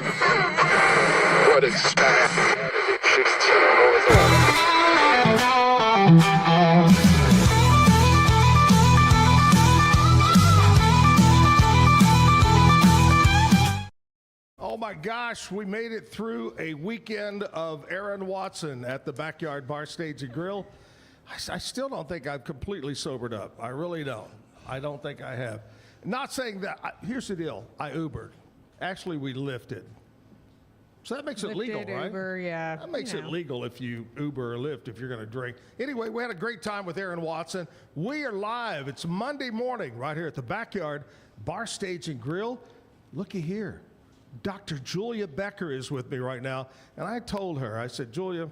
What is Spanish? Oh my gosh, we made it through a weekend of Aaron Watson at the Backyard Bar Stage and Grill. I still don't think I've completely sobered up. I really don't. I don't think I have. Not saying that. Here's the deal. I Ubered. Actually, we lifted. So that makes it legal, right? Uber, yeah. That makes it legal if you Uber or Lyft if you're going to drink. Anyway, we had a great time with Aaron Watson. We are live. It's Monday morning right here at the Backyard Bar Stage and Grill. Looky here. Dr. Julia Becker is with me right now. And I told her, I said, Julia,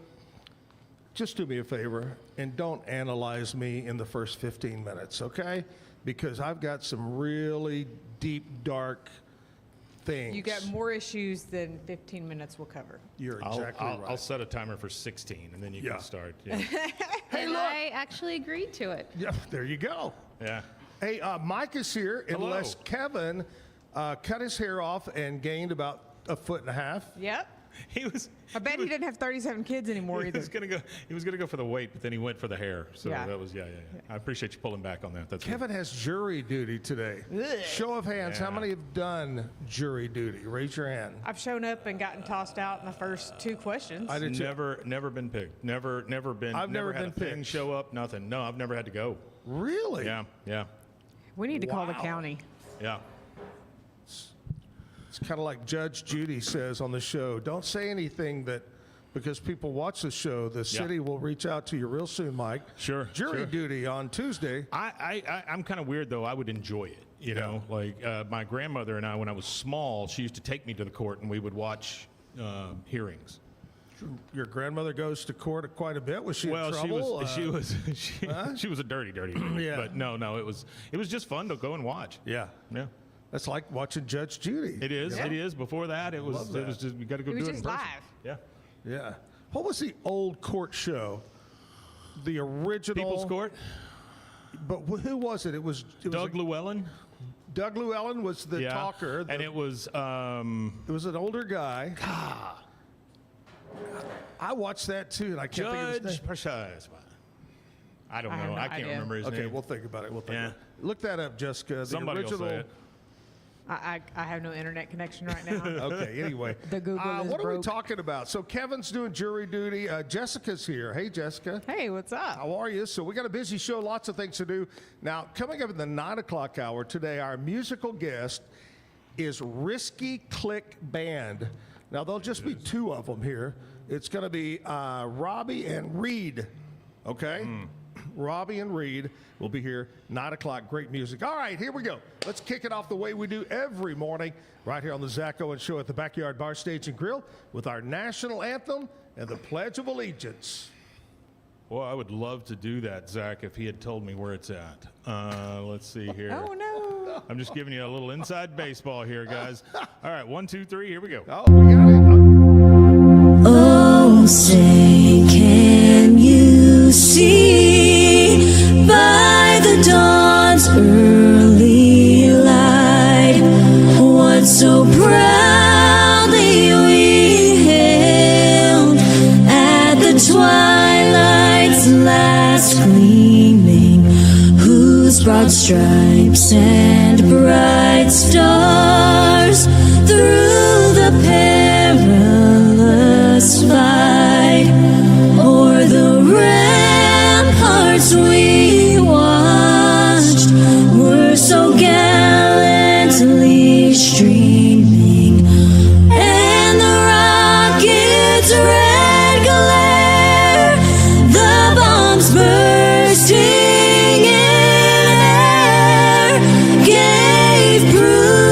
just do me a favor and don't analyze me in the first 15 minutes, okay? Because I've got some really deep, dark things. You got more issues than 15 minutes will cover. You're exactly right. I'll set a timer for 16, and then you can start. Yeah. Hey, and look. I actually agreed to it. Yeah, there you go. Yeah. Hey, Mike is here, unless Kevin cut his hair off and gained about 1.5 feet. Yep. He was. I bet he didn't have 37 kids anymore He either. was gonna go for the weight, but then he went for the hair. So that was I appreciate you pulling back on that. That's Kevin has jury duty today. Show of hands, how many have done jury duty? Raise your hand. I've shown up and gotten tossed out in the first 2 questions. I did too. never been picked. Never been. I've never had been a thing picked. show up. Nothing. No, I've never had to go. Really? Yeah. We need to call the county. Yeah. It's kind of like Judge Judy says on the show, don't say anything that, because people watch the show, the city will reach out to you real soon, Mike. Sure. Jury duty on Tuesday. I'm kind of weird though. I would enjoy it. You know, like my grandmother and I, when I was small, she used to take me to the court and we would watch hearings. Your grandmother goes to court quite a bit. Was she in trouble? She was a dirty. Yeah. But no, it was just fun to go and watch. Yeah. Yeah. That's like watching Judge Judy. It is. Yeah. It is. Before that, it was just you got to go do it in just person. live. Yeah. Yeah. What was the old court show? The original People's Court. But who was it? It was Doug Llewellyn. Doug Llewellyn was the talker. And it was It was an older guy. I watched that too, and I can't think of his name. Precise. I don't I have know. no I can't idea. remember his Okay, name. we'll think about it. Yeah. Look that up, Jessica. Somebody will say it. I have no internet connection right now. Okay, anyway. The Google is what are we broke. talking about? So Kevin's doing jury duty. Jessica's here. Hey, Jessica. Hey, what's up? How are you? So we got a busy show, lots of things to do. Now, coming up in the 9 o'clock hour today, our musical guest is Risky Clique Band. Now, there'll just be 2 of them here. It's going to be Robbie and Reed, okay? Robbie and Reed will be here, 9 o'clock, great music. All right, here we go. Let's kick it off the way we do every morning, right here on the Zack Owen Show at the Backyard Bar Stage and Grill with our national anthem and the Pledge of Allegiance. Well, I would love to do that, Zach, if he had told me where it's at. Let's see here. Oh, no. I'm just giving you a little inside baseball here, guys. All right, 1, 2, 3, here we go. Oh, we got it. Oh, say, can you see by the dawn's early light what so proudly we hailed at the twilight's last gleaming, whose broad stripes and bright stars through the perilous fight o'er the ramparts we watched were so gallantly streaming, and the rocket's red glare, the bombs bursting in air, gave proof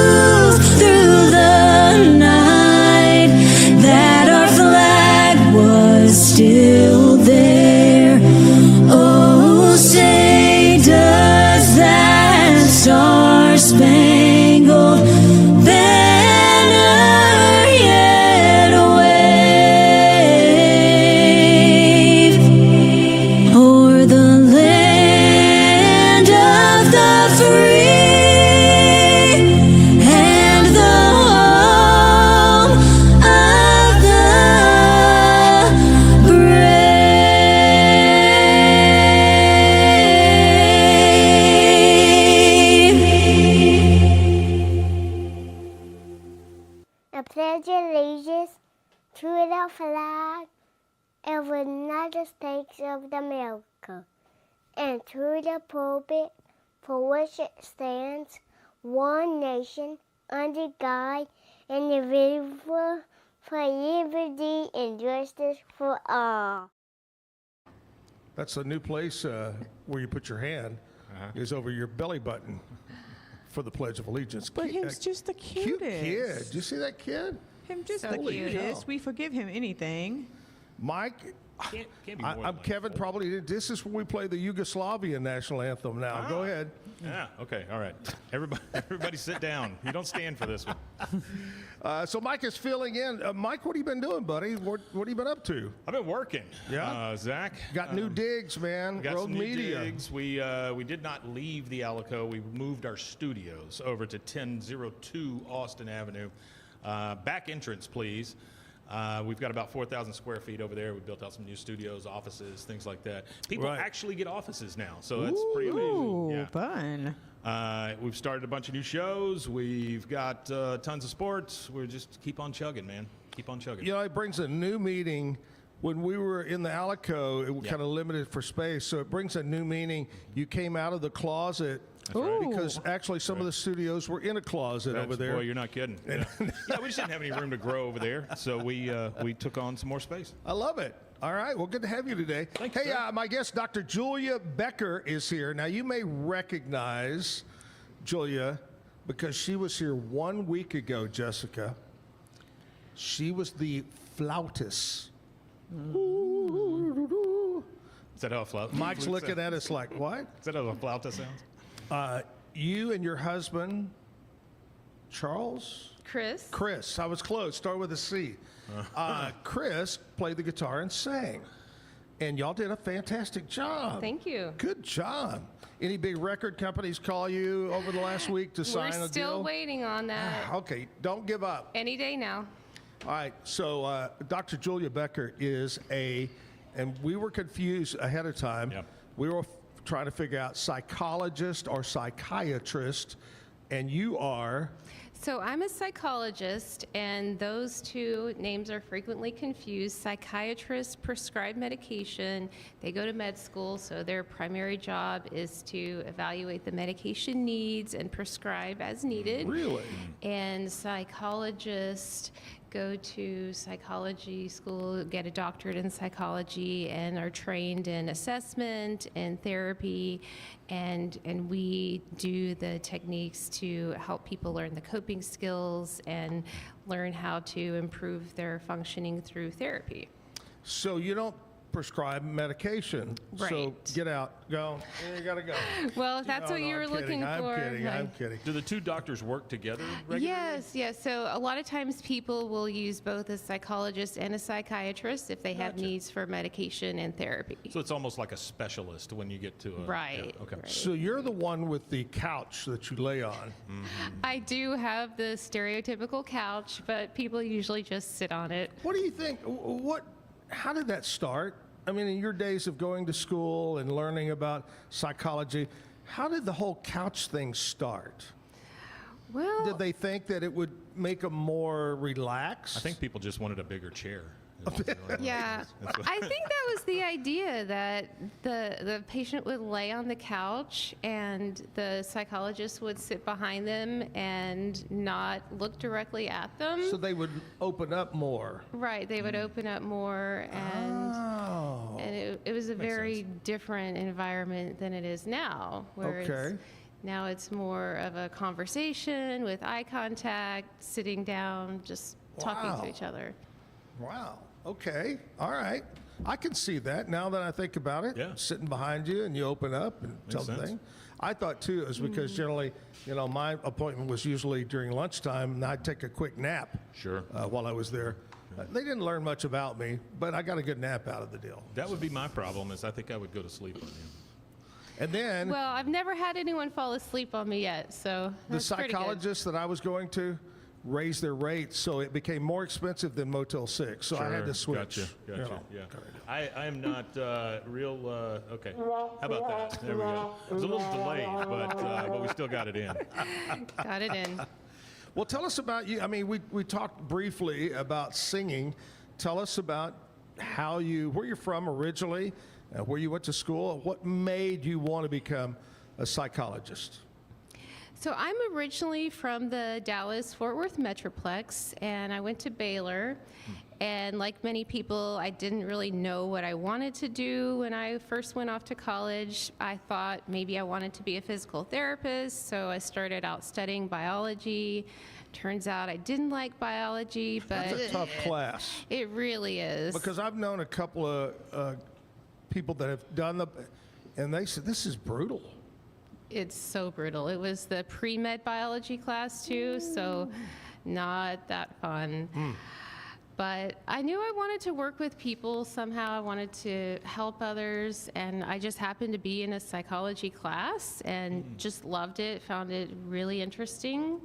I pledge allegiance to the flag of the United States of America and to the republic for which it stands, one nation, under God, indivisible, for liberty and justice for all. That's a new place where you put your hand is over your belly button for the Pledge of Allegiance. But him's just the Cute cutest. kid. Did you see that kid? Him just So the cute. cutest. We forgive him anything. Mike, Can't be more I'm than like Kevin. 4. Probably this is when we play the Yugoslavian national anthem. Now, go ahead. Yeah. Okay. All right. Everybody, sit down. You don't stand for this one. So Mike is filling in. Mike, what have you been doing, buddy? What have you been up to? I've been working. Yeah? Zach. Got new digs, man. Got Road some new Media. digs. We did not leave the Alico. We moved our studios over to 1002 Austin Avenue. Back entrance, please. We've got about 4,000 square feet over there. We built out some new studios, offices, things like that. People Right. actually get offices now, so that's pretty amazing. Ooh, Yeah. fun. We've started a bunch of new shows. We've got tons of sports. We're just keep on chugging, man. Keep on chugging. You know, it brings a new meaning. When we were in the Alico, it was Yeah. kind of limited for space, so it brings a new meaning. You came out of the closet right. because actually some of the studios were in a closet over there. Boy, you're not kidding. Yeah. Yeah, we just didn't have any room to grow over there, so we took on some more space. I love it. All right, well, good to have you today. Thank you, Hey, sir. my guest, Dr. Julia Becker, is here. Now, you may recognize Julia because she was here 1 week ago, Jessica. She was the flautist. Is that how a flauta? Mike's looking at us like, what? Is that how a flauta sounds? You and your husband, Charles? Chris. I was close. Start with a C. Chris played the guitar and sang. And y'all did a fantastic job. Thank you. Good job. Any big record companies call you over the last week to sign We're a still deal? waiting on that. Okay, don't give up. Any day now. All right, so Dr. Julia Becker is and we were confused ahead of time. Yep. We were trying to figure out psychologist or psychiatrist, and you are. So I'm a psychologist, and those two names are frequently confused. Psychiatrists prescribe medication. They go to med school, so their primary job is to evaluate the medication needs and prescribe as needed. Really? And psychologists go to psychology school, get a doctorate in psychology, and are trained in assessment and therapy, and we do the techniques to help people learn the coping skills and learn how to improve their functioning through therapy. So you don't prescribe medication. So Right. get out, go. You gotta go. Well, if that's No, what no, you were I'm looking kidding. for. I'm kidding. Do the two doctors work together regularly? Yes. So a lot of times people will use both a psychologist and a psychiatrist if they have needs for medication and therapy. So it's almost like a specialist when you get to a... Right, Yeah, okay. right. So you're the one with the couch that you lay on. I do have the stereotypical couch, but people usually just sit on it. What do you think? How did that start? I mean, in your days of going to school and learning about psychology, how did the whole couch thing start? Well, Did they think that it would make them more relaxed? I think people just wanted a bigger chair. yeah, I think that was the idea, that the patient would lay on the couch and the psychologist would sit behind them and not look directly at them. So they would open up more. Right, they would open up more, and Oh. it was a very different environment than it is now, where Okay. now it's more of a conversation with eye contact, sitting down, just talking Wow. to each other. Wow. Okay. All right. I can see that now that I think about it. Yeah. Sitting behind you and you open up and tell the sense. thing. I thought too, it was because generally, my appointment was usually during lunchtime and I'd take a quick nap. Sure. While I was there. They didn't learn much about me, but I got a good nap out of the deal. That would be my problem, is I think I would go to sleep on you. And then Well, I've never had anyone fall asleep on me yet, so the that's pretty good. psychologist that I was going to raised their rates, so it became more expensive than Motel 6. So I had to switch. Gotcha. you know. Yeah. I am not real. Okay. How about that? There we go. It was a little delayed, but we still got it in. Got it in. Well, tell us about you. I mean, we talked briefly about singing. Tell us about where you're from originally, where you went to school. What made you want to become a psychologist? So I'm originally from the Dallas-Fort Worth Metroplex, and I went to Baylor. And like many people, I didn't really know what I wanted to do when I first went off to college. I thought maybe I wanted to be a physical therapist, so I started out studying biology. Turns out I didn't like biology, but That's a tough class. it really is. Because I've known a couple of people that have done and they said, this is brutal. It's so brutal. It was the pre-med biology class too, so not that fun. But I knew I wanted to work with people somehow. I wanted to help others, and I just happened to be in a psychology class and just loved it, found it really interesting.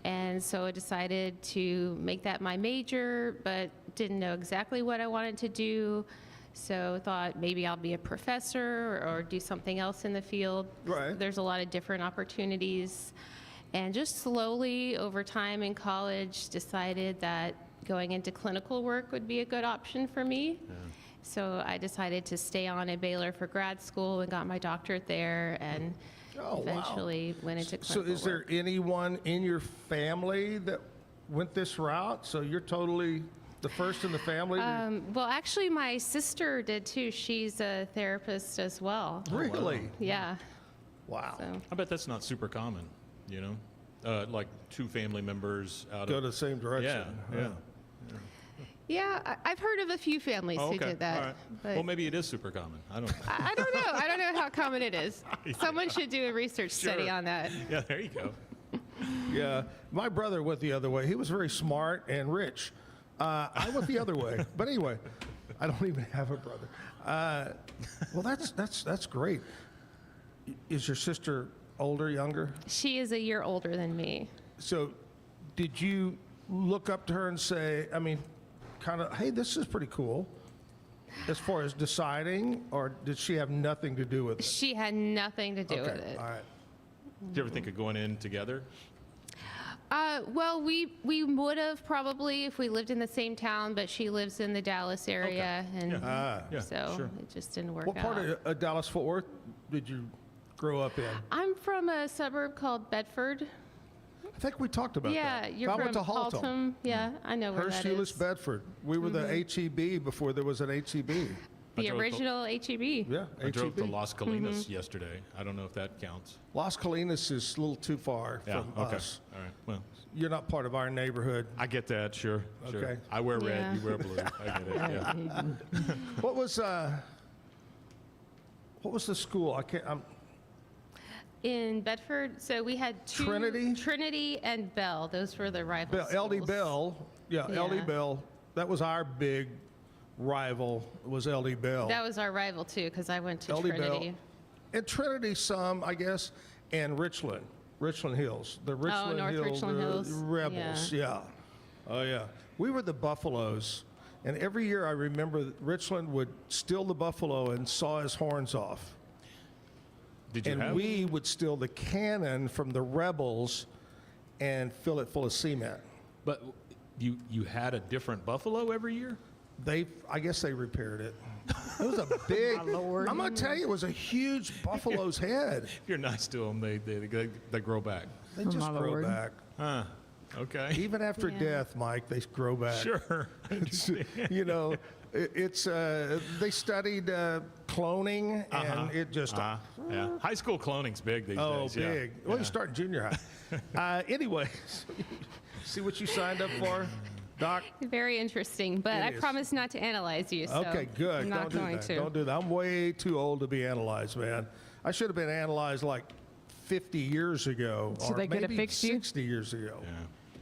And so I decided to make that my major, but didn't know exactly what I wanted to do. So thought maybe I'll be a professor or do something else in the field. Right. There's a lot of different opportunities. And just slowly over time in college decided that going into clinical work would be a good option for me. So I decided to stay on at Baylor for grad school and got my doctorate there, and eventually went into clinical So is there anyone in your family that went this route? So you're totally the first in the family? Well, actually, my sister did too. She's a therapist as well. Really? Yeah. Wow. So. I bet that's not super common, you know? Like two family members out Go of... to the same direction. Yeah. Yeah, I've heard of a few families Oh, who okay. did that. All right. But Well, maybe it is super common. I don't know. I don't know. I don't know how common it is. Someone should do a research study Sure. on that. Yeah, there you go. Yeah. My brother went the other way. He was very smart and rich. I went the other way. But anyway, I don't even have a brother. Well, that's great. Is your sister older, younger? She is a year older than me. So did you look up to her and say, I mean, kind of, hey, this is pretty cool, as far as deciding, or did she have nothing to do with it? She had nothing to do with it. All right. Did you ever think of going in together? Well, we would have probably if we lived in the same town, but she lives in the Dallas area, and Yeah, so sure. it just didn't work What out. part of Dallas-Fort Worth did you grow up in? I'm from a suburb called Bedford. I think we talked about Yeah, that. you're I from went to Haltom. Haltom. Yeah, I know where Hurst, that Euless, is. Bedford. We were the HEB before there was an HEB. The drove to- original HEB. Yeah, I drove to HEB. Las Colinas yesterday. I don't know if that counts. Las Colinas is a little too far Yeah, from okay. us. All right. Well, You're not part of our neighborhood. I get that, sure. Okay. I wear red, Yeah. you wear blue. I get it, yeah. What was the school? In Bedford, so we had two. Trinity? And Bell. Those were the rival LD schools. Bell. Yeah, Yeah. LD Bell. That was our big rival, was LD Bell. That was our rival too, because I went to LD Trinity. Bell. And Trinity some, I guess, and Richland Hills. The Richland North Hills, Richland Hills. Rebels, yeah. Oh, yeah. We were the Buffaloes. And every year I remember that Richland would steal the buffalo and saw his horns off. Did you And have we would steal the cannon from the Rebels and fill it full of cement. But you had a different buffalo every year? I guess they repaired it. It was a big. I'm gonna tell you, it was a huge buffalo's head. If you're nice to them, they grow back. They just my grow Lord. back. Huh. Okay. Even after Yeah. death, Mike, they grow back. Sure. It's, you know, it's they studied cloning, and it just Yeah. High school cloning's big these days. Yeah. big. Well, you start in junior high. Anyway, see what you signed up for, Doc. Very interesting, but It I is. promise not to analyze you. So Okay, good. I'm not Don't do going that. to. Don't do that. I'm way too old to be analyzed, man. I should have been analyzed like 50 years ago, So or they could have maybe fixed you? 60 years ago. Yeah.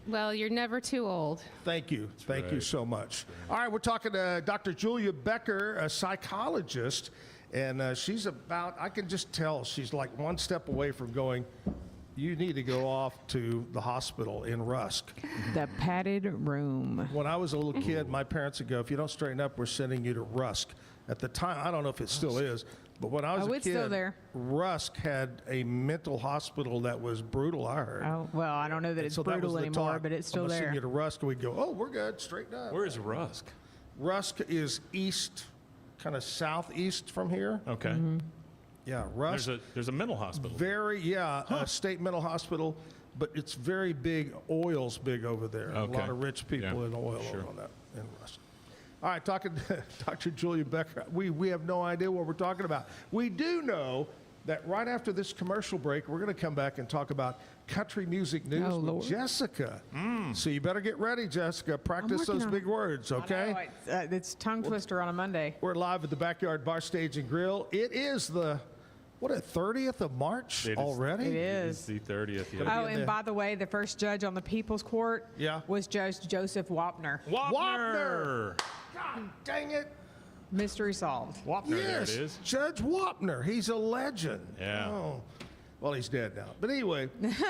Well, you're never too old. Thank you. Thank you right. so much. All right, we're talking to Dr. Julia Becker, a psychologist, and she's about, I can just tell she's like one step away from going you need to go off to the hospital in Rusk. The padded room. When I was a little kid, my parents would go, if you don't straighten up, we're sending you to Rusk. At the time, I don't know if it still is, but when I was a it's kid, still there. Rusk had a mental hospital that was brutal, I heard. Oh, well, I don't know that it's So that was brutal the anymore, talk. but it's still I'm gonna there. send you to Rusk, and we'd go, oh, we're good, straighten up. Where is Rusk? Rusk is east, kind of southeast from here. Okay. Yeah, Rusk. There's a mental hospital. A state mental hospital, but it's very big. Oil's big over there. Okay. A lot of rich people Yeah, in oil sure. on that in Rusk. All right, talking to Dr. Julia Becker. We have no idea what we're talking about. We do know that right after this commercial break, we're going to come back and talk about country music news Oh, with Lord. Jessica. So you better get ready, Jessica. Practice working those on big words, okay? I know, it's tongue twister on a Monday. We're live at the Backyard Bar Stage and Grill. It is the 30th of March It is. already? It It's is. the 30th. Oh, Yeah. and by the way, the first judge on the People's Court Yeah. was Judge Joseph Wapner. Wapner. God dang it. Mystery solved. Wapner, there it Yes, is. Judge Wapner. He's a legend. Yeah. Oh. Well, he's dead now. But anyway,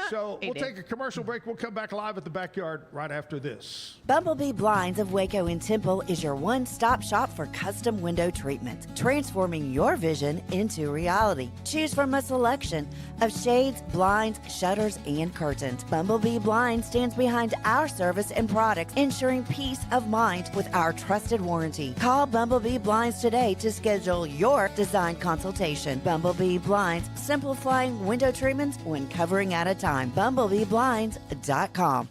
so we'll did. take a commercial break. We'll come back live at the Backyard right after this. Bumblebee Blinds of Waco and Temple is your one-stop shop for custom window treatment, transforming your vision into reality. Choose from a selection of shades, blinds, shutters, and curtains. Bumblebee Blinds stands behind our service and products, ensuring peace of mind with our trusted warranty. Call Bumblebee Blinds today to schedule your design consultation. Bumblebee Blinds, simplifying window treatments one covering at a time. BumblebeeBlinds.com.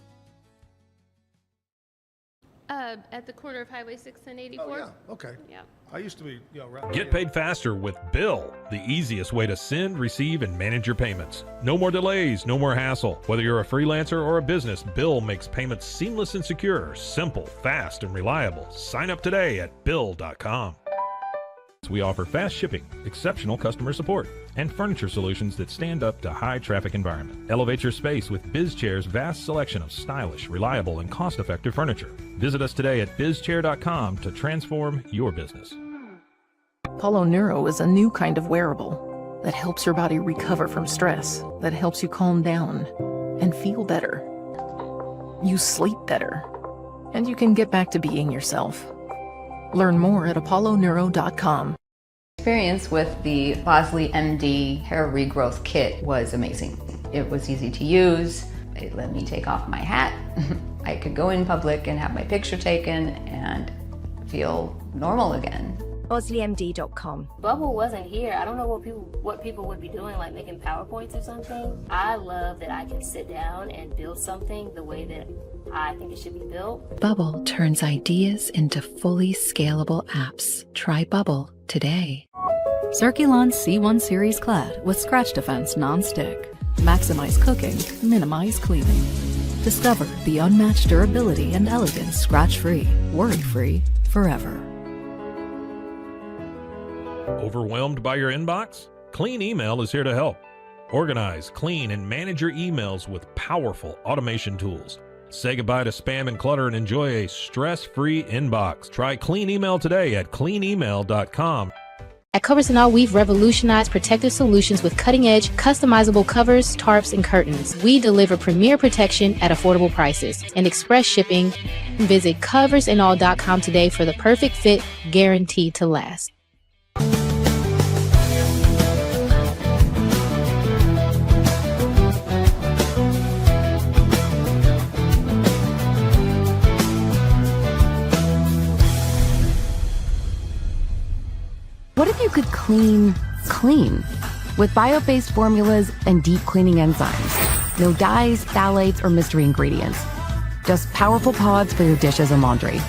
At the corner of Highway 6 and 84. Oh, yeah. Okay. Yeah. I used to be, right. Get paid faster with Bill, the easiest way to send, receive, and manage your payments. No more delays, no more hassle. Whether you're a freelancer or a business, Bill makes payments seamless and secure, simple, fast, and reliable. Sign up today at Bill.com. We offer fast shipping, exceptional customer support, and furniture solutions that stand up to high traffic environment. Elevate your space with BizChair's vast selection of stylish, reliable, and cost-effective furniture. Visit us today at bizchair.com to transform your business. Apollo Neuro is a new kind of wearable that helps your body recover from stress, that helps you calm down and feel better. You sleep better, and you can get back to being yourself. Learn more at apolloneuro.com. Experience with the Bosley MD hair regrowth kit was amazing. It was easy to use. It let me take off my hat. I could go in public and have my picture taken and feel normal again. BosleyMD.com. Bubble wasn't here. I don't know what people would be doing, like making PowerPoints or something. I love that I can sit down and build something the way that I think it should be built. Bubble turns ideas into fully scalable apps. Try Bubble today. Circulon C1 Series Clad with Scratch Defense Non-Stick. Maximize cooking, minimize cleaning. Discover the unmatched durability and elegance scratch-free, worry-free, forever. Overwhelmed by your inbox? Clean Email is here to help. Organize, clean, and manage your emails with powerful automation tools. Say goodbye to spam and clutter and enjoy a stress-free inbox. Try Clean Email today at cleanemail.com. At Covers & All, we've revolutionized protective solutions with cutting-edge, customizable covers, tarps, and curtains. We deliver premier protection at affordable prices and express shipping. Visit coversandall.com today for the perfect fit, guaranteed to last. What if you could clean clean? With bio-based formulas and deep cleaning enzymes. No dyes, phthalates, or mystery ingredients. Just powerful pods for your dishes and laundry.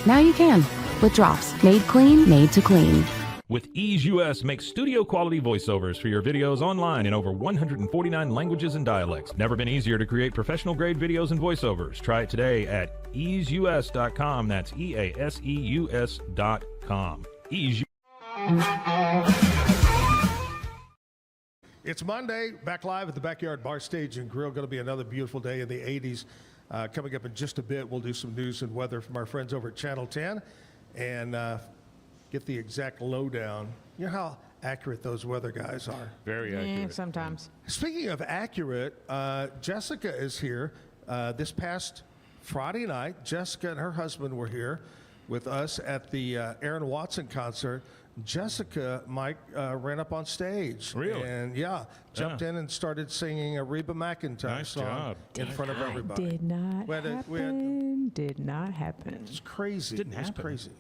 Now you can, with drops. Made clean, made to clean. With Ease US, make studio quality voiceovers for your videos online in over 149 languages and dialects. Never been easier to create professional grade videos and voiceovers. Try it today at easeus.com. That's EASEUS.com. Ease. It's Monday, back live at the Backyard Bar Stage and Grill. Going to be another beautiful day in the 80s. Coming up in just a bit, we'll do some news and weather from our friends over at Channel 10 and get the exact lowdown. You know how accurate those weather guys are. Very accurate. Sometimes. Speaking of accurate, Jessica is here. This past Friday night, Jessica and her husband were here with us at the Aaron Watson concert. Jessica, Mike, ran up on stage. Really? And jumped in and started singing a Reba McEntire Nice song job. in front of everybody. Did not happen. Did not happen. It's crazy. Didn't It was happen. crazy.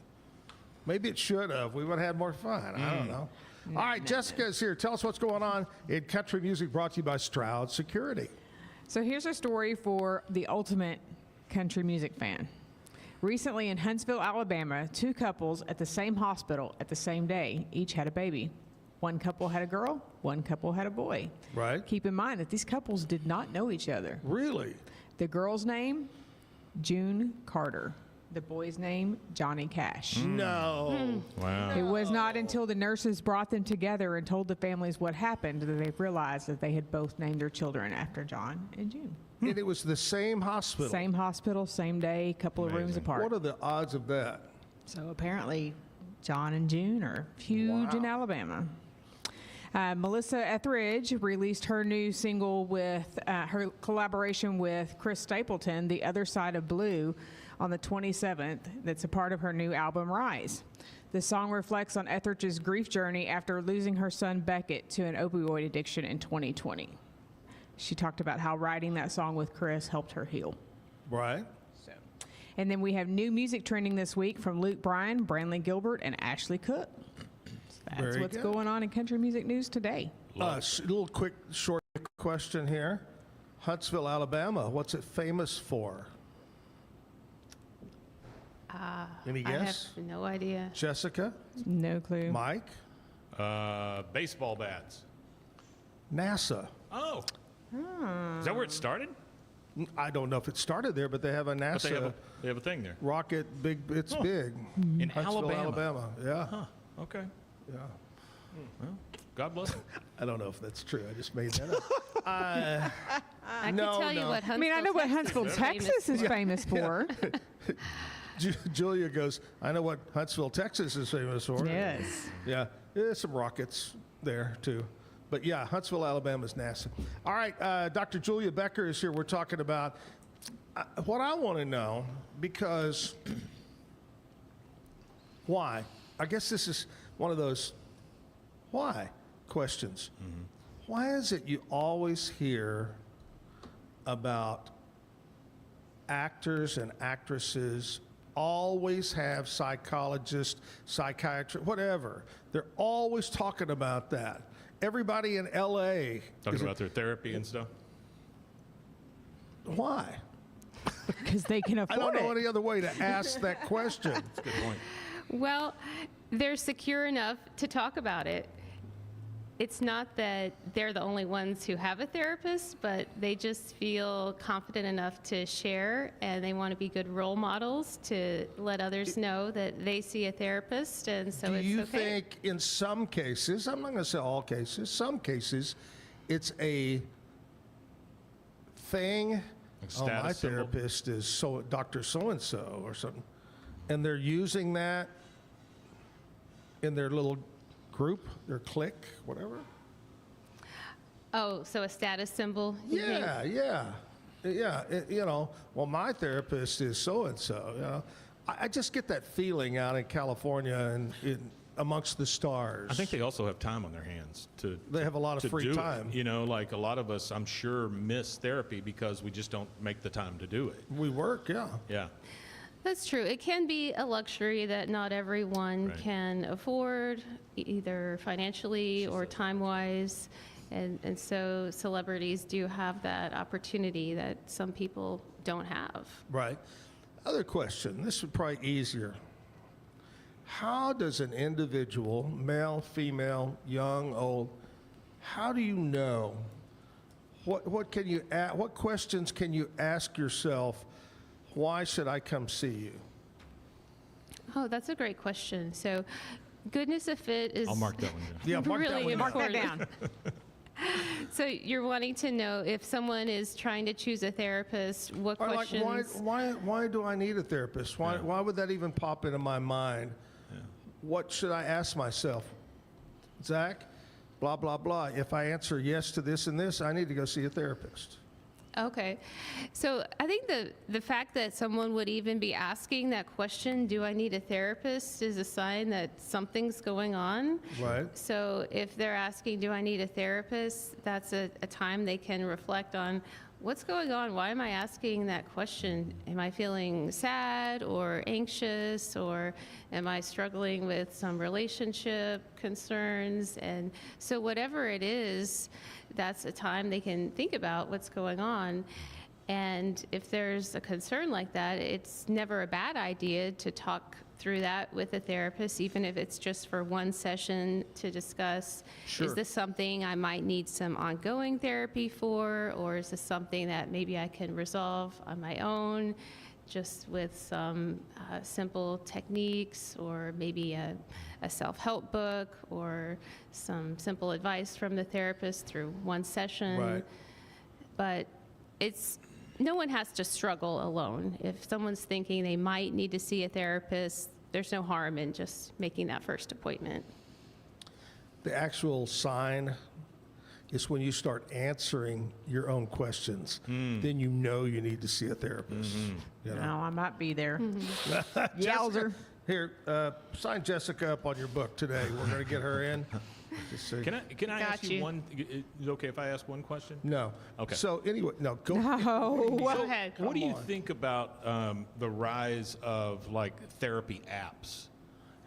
Maybe it should have. We would have had more fun. I don't know. All right, Jessica is here. Tell us what's going on in country music, brought to you by Stroud Security. So here's a story for the ultimate country music fan. Recently in Huntsville, Alabama, 2 couples at the same hospital at the same day each had a baby. One couple had a girl, one couple had a boy. Right. Keep in mind that these couples did not know each other. Really? The girl's name, June Carter. The boy's name, Johnny Cash. No. Wow. It was not until the nurses brought them together and told the families what happened that they realized that they had both named their children after John and June. And it was the same hospital. Same hospital, same day, couple of rooms apart. What are the odds of that? So apparently, John and June are huge in Alabama. Melissa Etheridge released her new single with her collaboration with Chris Stapleton, The Other Side of Blue, on the 27th. That's a part of her new album, Rise. The song reflects on Etheridge's grief journey after losing her son Beckett to an opioid addiction in 2020. She talked about how writing that song with Chris helped her heal. Right. And then we have new music trending this week from Luke Bryan, Brantley Gilbert, and Ashley Cook. That's Very what's good. going on in country music news today. A little quick, short question here. Huntsville, Alabama, what's it famous for? Any guess? I have no idea. Jessica? No clue. Mike? Baseball bats. NASA. Oh. Is that where it started? I don't know if it started there, but they have a But NASA they have a thing there. rocket. It's big. In Huntsville, Alabama. Yeah. Huh. Okay. Yeah. Well, God bless them. I don't know if that's true. I just made that up. I can no, tell you no. what Huntsville, I mean, I know what Huntsville, Texas is famous for. Julia goes, I know what Huntsville, Texas is famous for. Yes. Yeah. There's some rockets there, too. But yeah, Huntsville, Alabama is NASA. All right, Dr. Julia Becker is here. We're talking about what I want to know, because why? I guess this is one of those why questions. Mm-hmm. Why is it you always hear about actors and actresses always have psychologists, psychiatrists, whatever. They're always talking about that. Everybody in L.A. Talking about their therapy and stuff. Why? Because they can afford it. I don't know any other way to ask that question. That's a good point. Well, they're secure enough to talk about it. It's not that they're the only ones who have a therapist, but they just feel confident enough to share, and they want to be good role models to let others know that they see a therapist, and so Do it's you okay. think in some cases, I'm not going to say all cases, some cases, it's a thing, oh, my status symbol. therapist is so Dr. So-and-so or something, and they're using that in their little group, their clique, whatever? Oh, so a status symbol? you think? Yeah. Well, my therapist is so-and-so, I just get that feeling out in California and amongst the stars. I think they also have time on their hands to. They have a lot of free do time. It. Like a lot of us, I'm sure, miss therapy because we just don't make the time to do it. We work, yeah. Yeah. That's true. It can be a luxury that not everyone Right. can afford, either financially or time-wise. And so celebrities do have that opportunity that some people don't have. Right. Other question. This would probably easier. How does an individual, male, female, young, old, how do you know? What questions can you ask yourself? Why should I come see you? Oh, that's a great question. So goodness of fit is I'll mark that one down. Yeah, mark that really one down. Mark that important. down. So you're wanting to know if someone is trying to choose a therapist, what Or like, questions? why do I need a therapist? Why would that even pop into my mind? Yeah. What should I ask myself? Zach, blah, blah, blah. If I answer yes to this and this, I need to go see a therapist. Okay. So I think the fact that someone would even be asking that question, do I need a therapist, is a sign that something's going on. Right. So if they're asking, do I need a therapist, that's a time they can reflect on what's going on. Why am I asking that question? Am I feeling sad or anxious, or am I struggling with some relationship concerns? And so whatever it is, that's a time they can think about what's going on. And if there's a concern like that, it's never a bad idea to talk through that with a therapist, even if it's just for one session to discuss, is this something I might need some ongoing therapy for, or is this something that maybe I can resolve on my own, just with some simple techniques, or maybe a self-help book, or some simple advice from the therapist through one session. Right. But no one has to struggle alone. If someone's thinking they might need to see a therapist, there's no harm in just making that first appointment. The actual sign is when you start answering your own questions. Then you know you need to see a therapist. You know? No, I might be there. Jessica, Yowzer. here, sign Jessica up on your book today. We're going to get her in. Just so- Can I ask you you. one? Is it okay if I ask one question? No. Okay. So anyway, no, go. No. Go ahead. What do you on. think about the rise of like therapy apps?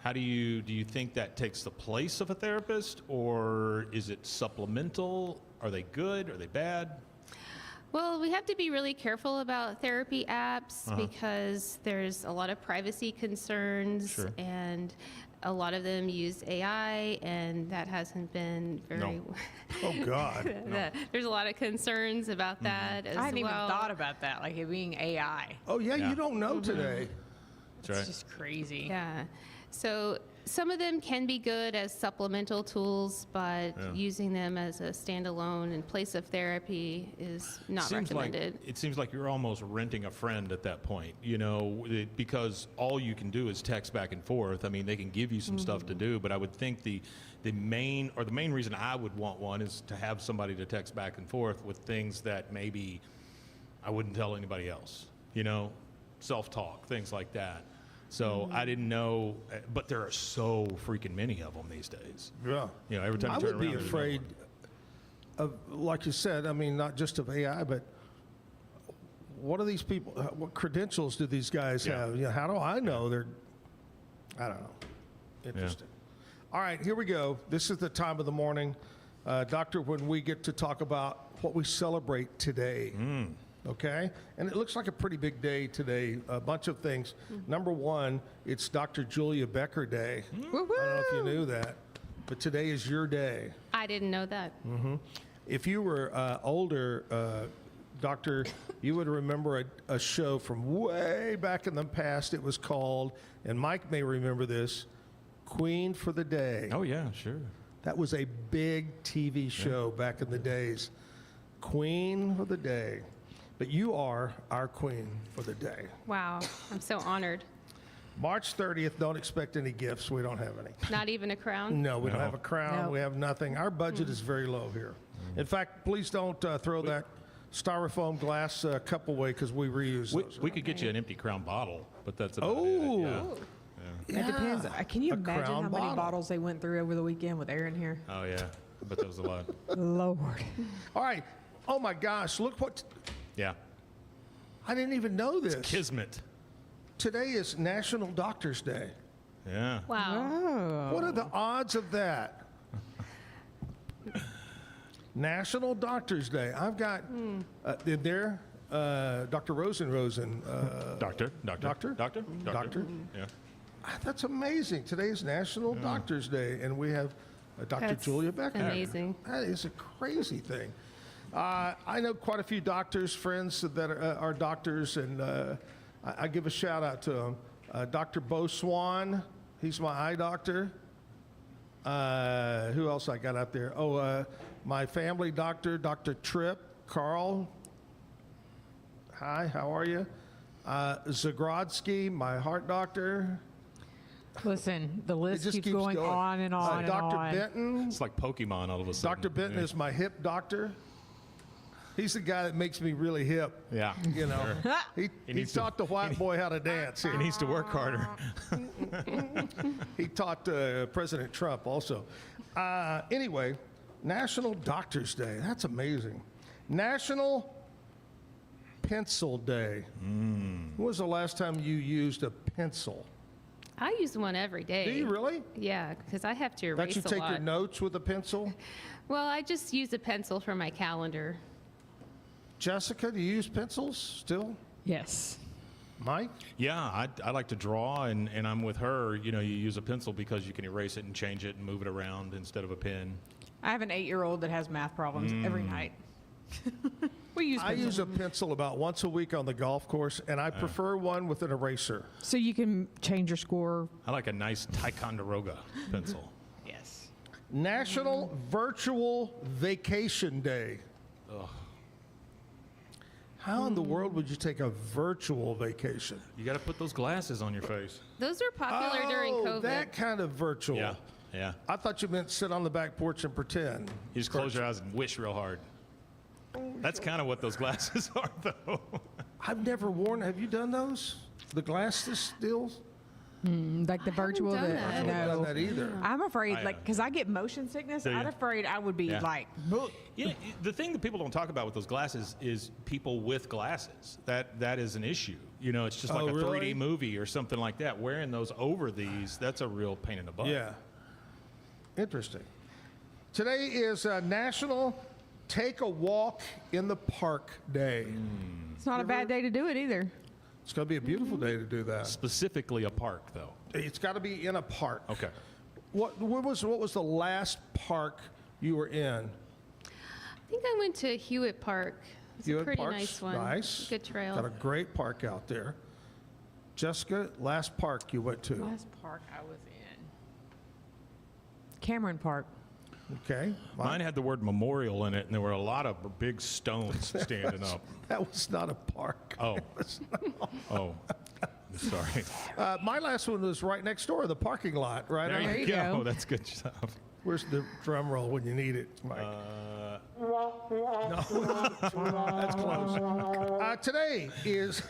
How do you think that takes the place of a therapist, or is it supplemental? Are they good? Are they bad? Well, we have to be really careful about therapy apps because there's a lot of privacy concerns, Sure. and a lot of them use AI, and that hasn't been very. Oh God. There's a lot of concerns about that as I hadn't well. even thought about that, like it being AI. Oh yeah, you don't know today. That's It's just crazy. Yeah. So some of them can be good as supplemental tools, but using them as a standalone in place of therapy is not recommended. It seems like you're almost renting a friend at that point, you know, because all you can do is text back and forth. I mean, they can give you some stuff to do, but I would think the main reason I would want one is to have somebody to text back and forth with things that maybe I wouldn't tell anybody else, you know, self-talk, things like that. So I didn't know, but there are so freaking many of them these days. Yeah. You know, every time you I turn would around, be there's another afraid one. of, like you said, I mean, not just of AI, but what do these people, what credentials do these guys have? You know, how do I know they're, I don't know. Interesting. All right, here we go. This is the time of the morning, Doctor, when we get to talk about what we celebrate today. Okay? And it looks like a pretty big day today. A bunch of things. Number one, it's Dr. Julia Becker Day. I don't know if you knew that, but today is your day. I didn't know that. If you were older, Doctor, you would remember a show from way back in the past. It was called, and Mike may remember this, Queen for the Day. Oh, yeah, sure. That was a big TV show back in the days. Queen for the Day. But you are our queen for the day. Wow. I'm so honored. March 30th, don't expect any gifts. We don't have any. Not even a crown? No, we don't have a crown. No. We have nothing. Our budget is very low here. In fact, please don't throw that styrofoam glass cup away because we reuse those. We could get you an empty Crown bottle, but that's about Oh. it. It depends. Can you A imagine Crown how many bottle. bottles they went through over the weekend with Aaron here? Oh, yeah. But that was a lot. Lord. All right. Oh my gosh, look what, Yeah. I didn't even know this. Kismet. Today is National Doctors Day. Yeah. Wow. What are the odds of that? National Doctors Day. I've got in there Dr. Rosen. Doctor. Yeah. That's amazing. Today is National Doctors Day, and we have Dr. That's Julia Becker. amazing. That is a crazy thing. I know quite a few doctors, friends that are doctors, and I give a shout out to them. Dr. Bo Swan, he's my eye doctor. Who else I got out there? Oh, my family doctor, Dr. Tripp, Carl. Hi, how are you? Zagrodsky, my heart doctor. Listen, the list just keeps keeps going on and on and Dr. on. Benton. It's like Pokemon all of a sudden. Dr. Benton is my hip doctor. He's the guy that makes me really hip. Yeah. You know, Sure. he taught the white boy how to dance. He needs to work harder. He taught President Trump also. Anyway, National Doctors Day. That's amazing. National Pencil Day. When was the last time you used a pencil? I use one every day. Do you really? Yeah, because I have to erase That you a take lot. your notes with a pencil? Well, I just use a pencil for my calendar. Jessica, do you use pencils still? Yes. Mike? Yeah, I like to draw, and I'm with her. You know, you use a pencil because you can erase it and change it and move it around instead of a pen. I have an 8-year-old that has math problems every night. We use I pencils. use a pencil about once a week on the golf course, and I prefer one with an eraser. So you can change your score. I like a nice Ticonderoga pencil. Yes. National Virtual Vacation Day. Ugh. How in the world would you take a virtual vacation? You got to put those glasses on your face. Those were popular during COVID. That kind of virtual. Yeah, yeah. I thought you meant sit on the back porch and pretend. You just close your eyes and wish real hard. That's kind of what those glasses are, though. I've never worn. Have you done those? The glasses deals? Like the virtual. done that. I haven't done that either. I'm afraid, because I get motion sickness, Do you? I'm afraid I would be Yeah. like, Yeah, the thing that people don't talk about with those glasses is people with glasses. That is an issue. You know, it's just like a 3D movie or something like that. Wearing those over these, that's a real pain in the butt. Yeah. Interesting. Today is National Take a Walk in the Park Day. it's not a bad day to do it either. It's going to be a beautiful day to do that. Specifically a park, though. It's got to be in a park. Okay. What was the last park you were in? I think I went to Hewitt Park. It's Hewitt a pretty Park's nice one. Nice. Good trail. Got a great park out there. Jessica, last park you went to? Last park I was in. Cameron Park. Okay. Mine had the word memorial in it, and there were a lot of big stones standing up. That was not a park. Oh. Oh. Sorry. My last one was right next door, the parking lot, right? There you go. That's good stuff. Where's the drum roll when you need it, Mike? No, that's close. Today is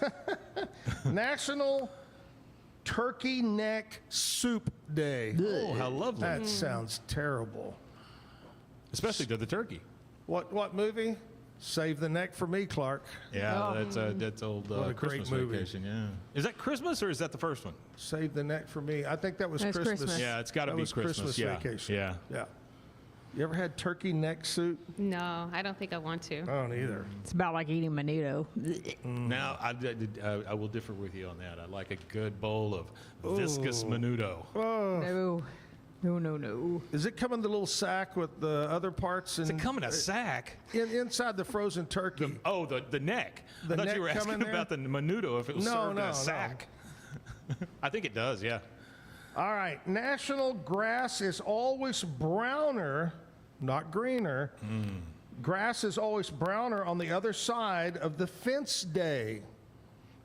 National Turkey Neck Soup Day. Oh, how lovely. That sounds terrible. Especially to the turkey. What movie? Save the Neck for Me, Clark. Yeah, that's old What a Christmas great movie. Vacation. Yeah. Is that Christmas or is that the first one? Save the Neck for Me. I think that was That's Christmas. Christmas. Yeah, it's got to That be was Christmas. Yeah. Vacation. Yeah. Yeah. You ever had turkey neck soup? No, I don't think I want to. I don't either. It's about like eating menudo. Now, I will differ with you on that. I like a good bowl of viscous menudo. No. No. Does it come in the little sack with the other parts? Does it come in a sack? Inside the frozen turkey. The neck. The I thought neck you were come asking in there? about the menudo if it was served in no. a sack. I think it does, yeah. All right. National Grass is Always Browner, not greener. Grass is always browner on the other side of the fence day.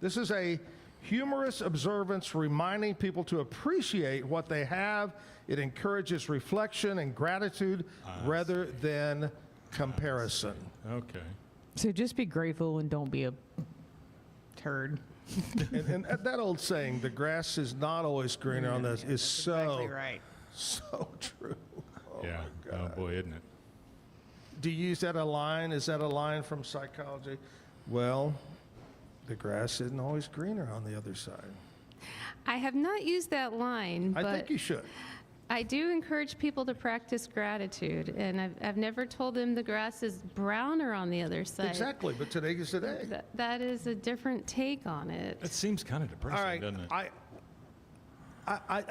This is a humorous observance reminding people to appreciate what they have. It encourages reflection and gratitude rather than comparison. Okay. So just be grateful and don't be a turd. and that old saying, the grass is not always greener on this, is so, Exactly right. so true. Oh Yeah. my God. Oh, boy, isn't it? Do you use that a line? Is that a line from psychology? Well, the grass isn't always greener on the other side. I have not used that line, I but think you should. I do encourage people to practice gratitude, and I've never told them the grass is browner on the other side. Exactly, but today is today. That is a different take on it. It seems kind of depressing, All right, doesn't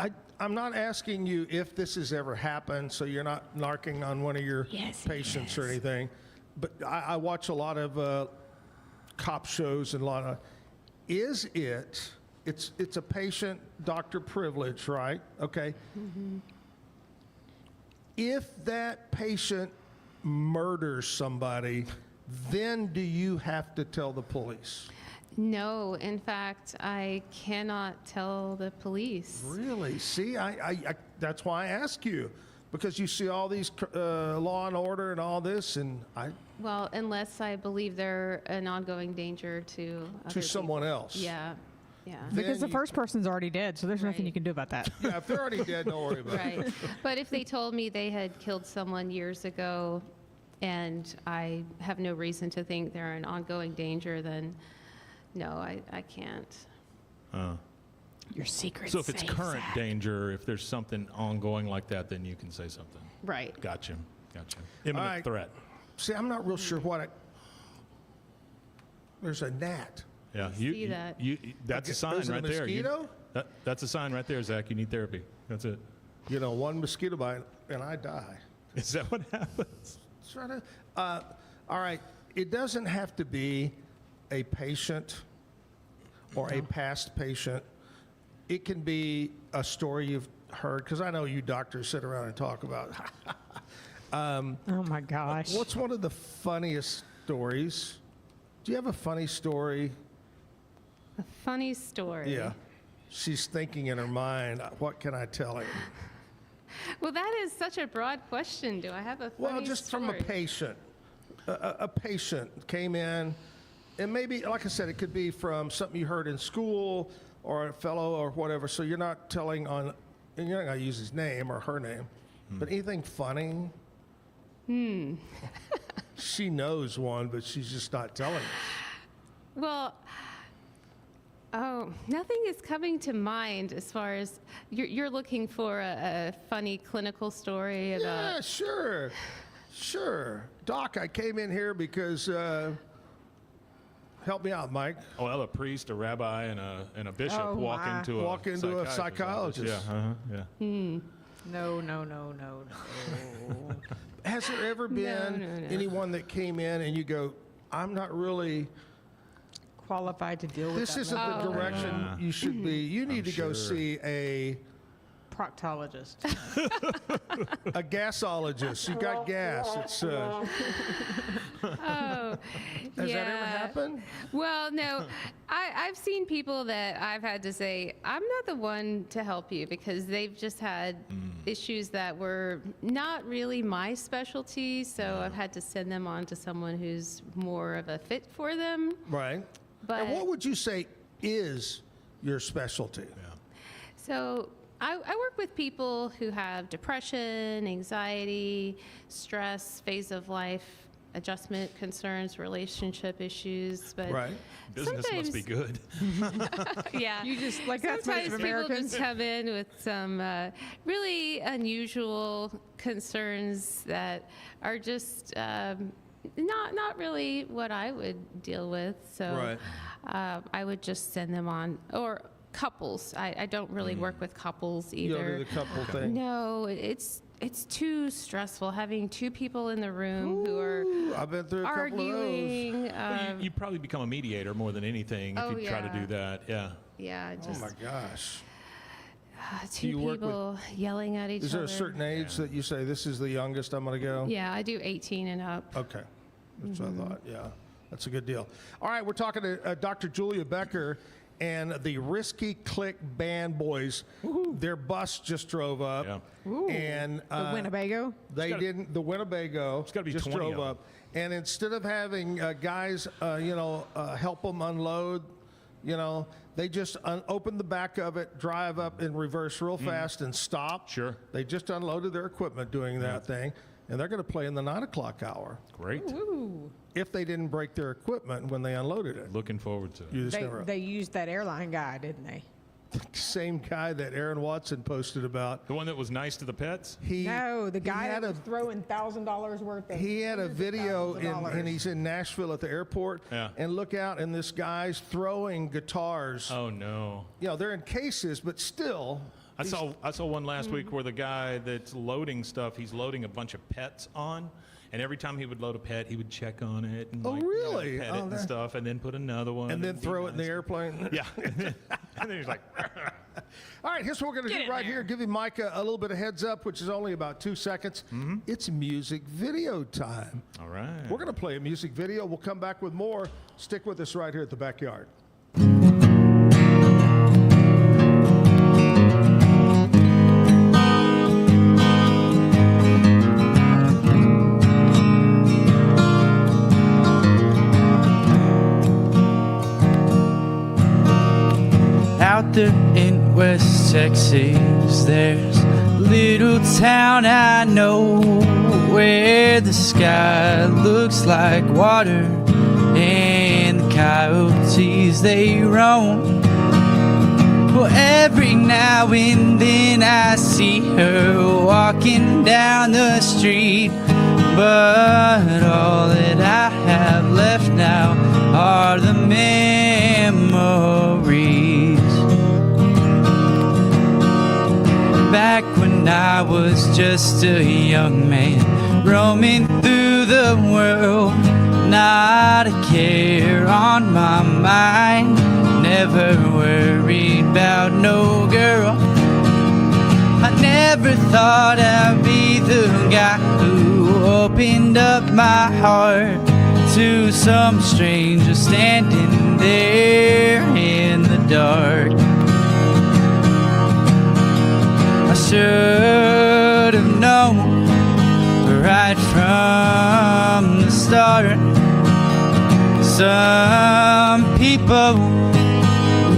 it? I'm not asking you if this has ever happened, so you're not narking on one of your patients or anything. But I watch a lot of cop shows and a lot of. Is it? It's a patient-doctor privilege, right? Okay. Mm-hmm. If that patient murders somebody, then do you have to tell the police? No, in fact, I cannot tell the police. Really? See, I that's why I ask you, because you see all these Law and Order and all this, and Well, unless I believe they're an ongoing danger to other someone people. else. Yeah, yeah. Because the first person's already dead, so there's nothing you can do about that. Yeah, if they're already dead, don't worry about it. Right. But if they told me they had killed someone years ago, and I have no reason to think they're an ongoing danger, then no, I can't. Your secret's So if it's safe, current Zack. danger, if there's something ongoing like that, then you can say something. Right. Gotcha. Imminent right. threat. See, I'm not real sure what there's a gnat. Yeah. See that. That's a sign Is it a right there. mosquito? That's a sign right there, Zach. You need therapy. That's it. You know, one mosquito bite and I die. Is that what happens? It's right. All right. It doesn't have to be a patient or a past patient. It can be a story you've heard, because I know you doctors sit around and talk about. Oh my gosh. What's one of the funniest stories? Do you have a funny story? A funny story. Yeah. She's thinking in her mind, what can I tell her? Well, that is such a broad question. Do I have a funny Well, just story? from a patient. A patient came in, and maybe, like I said, it could be from something you heard in school or a fellow or whatever. So you're not telling on, and you're not going to use his name or her name, but anything funny? She knows one, but she's just not telling us. Well, nothing is coming to mind as far as you're looking for a funny clinical story about. Yeah, sure. Doc, I came in here because, help me out, Mike. Oh, well, a priest, a rabbi, and a bishop Oh, walk my. into a psychologist. Yeah, yeah. No. Has there ever been anyone that came in and you go, I'm not really Qualified to deal with this that. isn't much. the direction you should be. You need to go see a Proctologist. a gasologist. You got gas. It's Oh, has that ever happened? Well, no. I've seen people that I've had to say, I'm not the one to help you, because they've just had issues that were not really my specialty. So I've had to send them on to someone who's more of a fit for them. Right. But And what would you say is your specialty? So I work with people who have depression, anxiety, stress, phase of life, adjustment concerns, relationship issues. But Right. Business must be good. yeah. You just like that's most Sometimes of people Americans. just come in with some really unusual concerns that are just not really what I would deal with. So I would just send them on, or couples. I don't really work with couples either. You don't do the couple thing. No, it's too stressful having two people in the room who are I've been through a couple of those. arguing. Well, you probably become a mediator more than anything if you try to do that. Yeah. Yeah, Oh just my gosh. two you work with- people yelling at each Is there other. a certain age that you say this is the youngest I'm going to go? Yeah, I do 18 and up. Okay. That's what I thought. Yeah. That's a good deal. All right. We're talking to Dr. Julia Becker and the Risky Clique Band Boys. Their bus just drove up. Yeah. And The Winnebago. they didn't. The Winnebago gotta be just 20 drove of 'em. up. And instead of having guys, help them unload, they just opened the back of it, drive up in reverse real fast and stop. Sure. They just unloaded their equipment doing that thing. And they're going to play in the 9 o'clock hour Great. if they didn't break their equipment when they unloaded it. Looking forward to it. You just never. They used that airline guy, didn't they? Same guy that Aaron Watson posted about. The one that was nice to the pets? No, the guy had that was throwing $1,000 worth of. He had a hundreds of video, thousands of dollars. and he's in Nashville at the airport. Yeah. And look out, and this guy's throwing guitars. Oh, no. They're in cases, but still. I saw one last week where the guy that's loading stuff, he's loading a bunch of pets on, and every time he would load a pet, he would check on it and really? pet it and stuff, and then put another one, And then be throw it in the nice. airplane. Yeah, and then he's like, All right, here's what we're going to do right here. Give you Mike a little bit of heads up, which is only about 2 seconds. It's music video time. all right. We're going to play a music video. We'll come back with more. Stick with us right here at the Backyard. Out there in West Texas, there's a little town I know where the sky looks like water and the coyotes they roam. Well, every now and then I see her walking down the street, but all that I have left now are the memories. Back when I was just a young man, roaming through the world, not a care on my mind, never worried about no girl. I never thought I'd be the guy who opened up my heart to some stranger standing there in the dark. I should have known right from the start. Some people,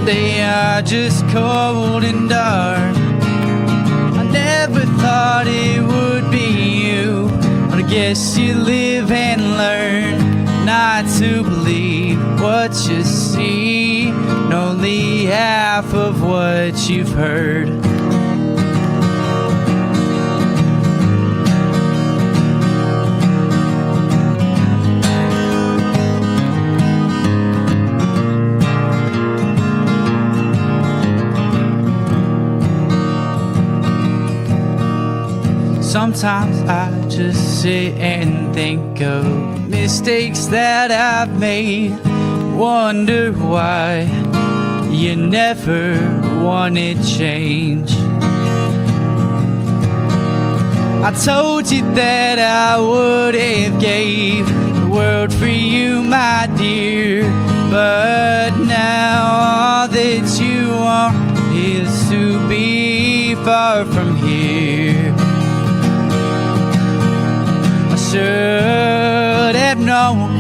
they are just cold and dark. I never thought it would be you, but I guess you live and learn not to believe what you see, and only half of what you've heard. Sometimes I just sit and think of mistakes that I've made. Wonder why you never wanted change. I told you that I would have gave the world for you, my dear, but now all that you want is to be far from here. Should have known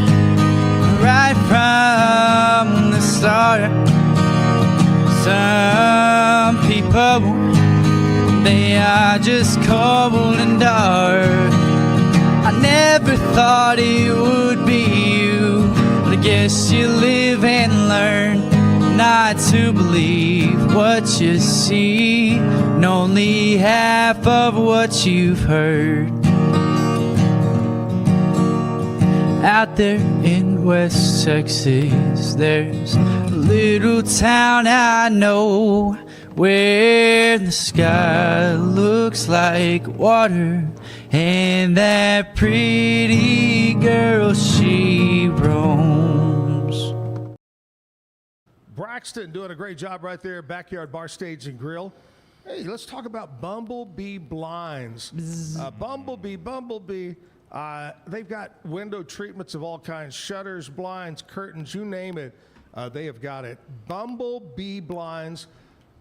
right from the start. Some people, they are just cold and dark. I never thought it would be you, but I guess you live and learn not to believe what you see, and only half of what you've heard. Out there in West Texas, there's a little town I know where the sky looks like water, and that pretty girl, she roams. Braxton doing a great job right there, Backyard Bar, Stage, and Grill. Hey, let's talk about Bumblebee Blinds. Bumblebee. They've got window treatments of all kinds, shutters, blinds, curtains, you name it. They have got it. Bumblebee Blinds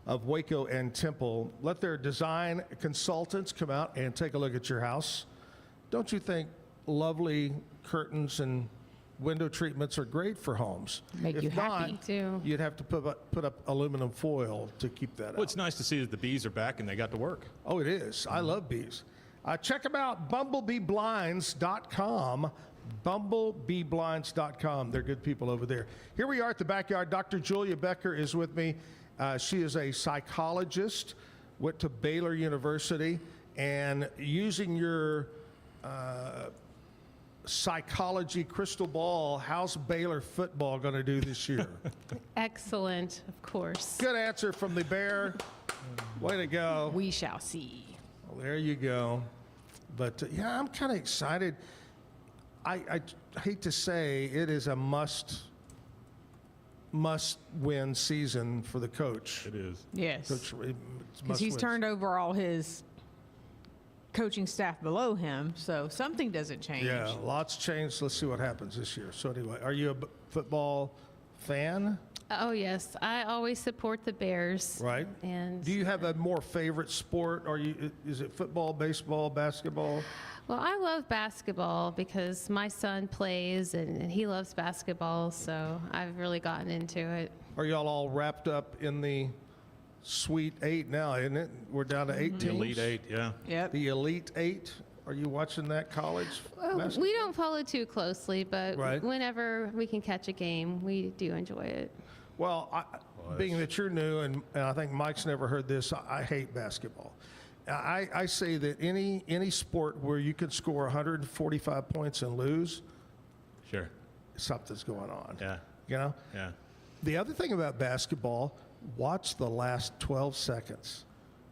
of Waco and Temple. Let their design consultants come out and take a look at your house. Don't you think lovely curtains and window treatments are great for homes? Make you happy. too. You'd have to put up aluminum foil to keep that Well, out. it's nice to see that the bees are back and they got to work. Oh, it is. I love bees. Check them out, bumblebeeblinds.com. Bumblebeeblinds.com. They're good people over there. Here we are at the backyard. Dr. Julia Becker is with me. She is a psychologist, went to Baylor University, and using your psychology crystal ball, how's Baylor football going to do this year? Excellent, of course. Good answer from the Bear. Way to go. We shall see. Well, there you go. But yeah, I'm kind of excited. I hate to say it is a must-win season for the coach. It is. Yes. Coach, Because he's turned over all his coaching staff below him, so something doesn't change. Yeah, lots changed. Let's see what happens this year. So anyway, are you a football fan? Oh, yes. I always support the Bears. Right. And Do you have a more favorite sport? Is it football, baseball, basketball? well, I love basketball because my son plays and he loves basketball, so I've really gotten into it. Are y'all all wrapped up in the Sweet 8 now, isn't it? We're down to 8 The teams. Elite Eight, yeah. Yep. The Elite 8. Are you watching that college? Well, basketball? we don't follow too closely, but Right. whenever we can catch a game, we do enjoy it. Well, being that you're new, and I think Mike's never heard this, I hate basketball. I say that any sport where you can score 145 points and lose, Sure. something's going on. Yeah. You know? Yeah. The other thing about basketball, watch the last 12 seconds.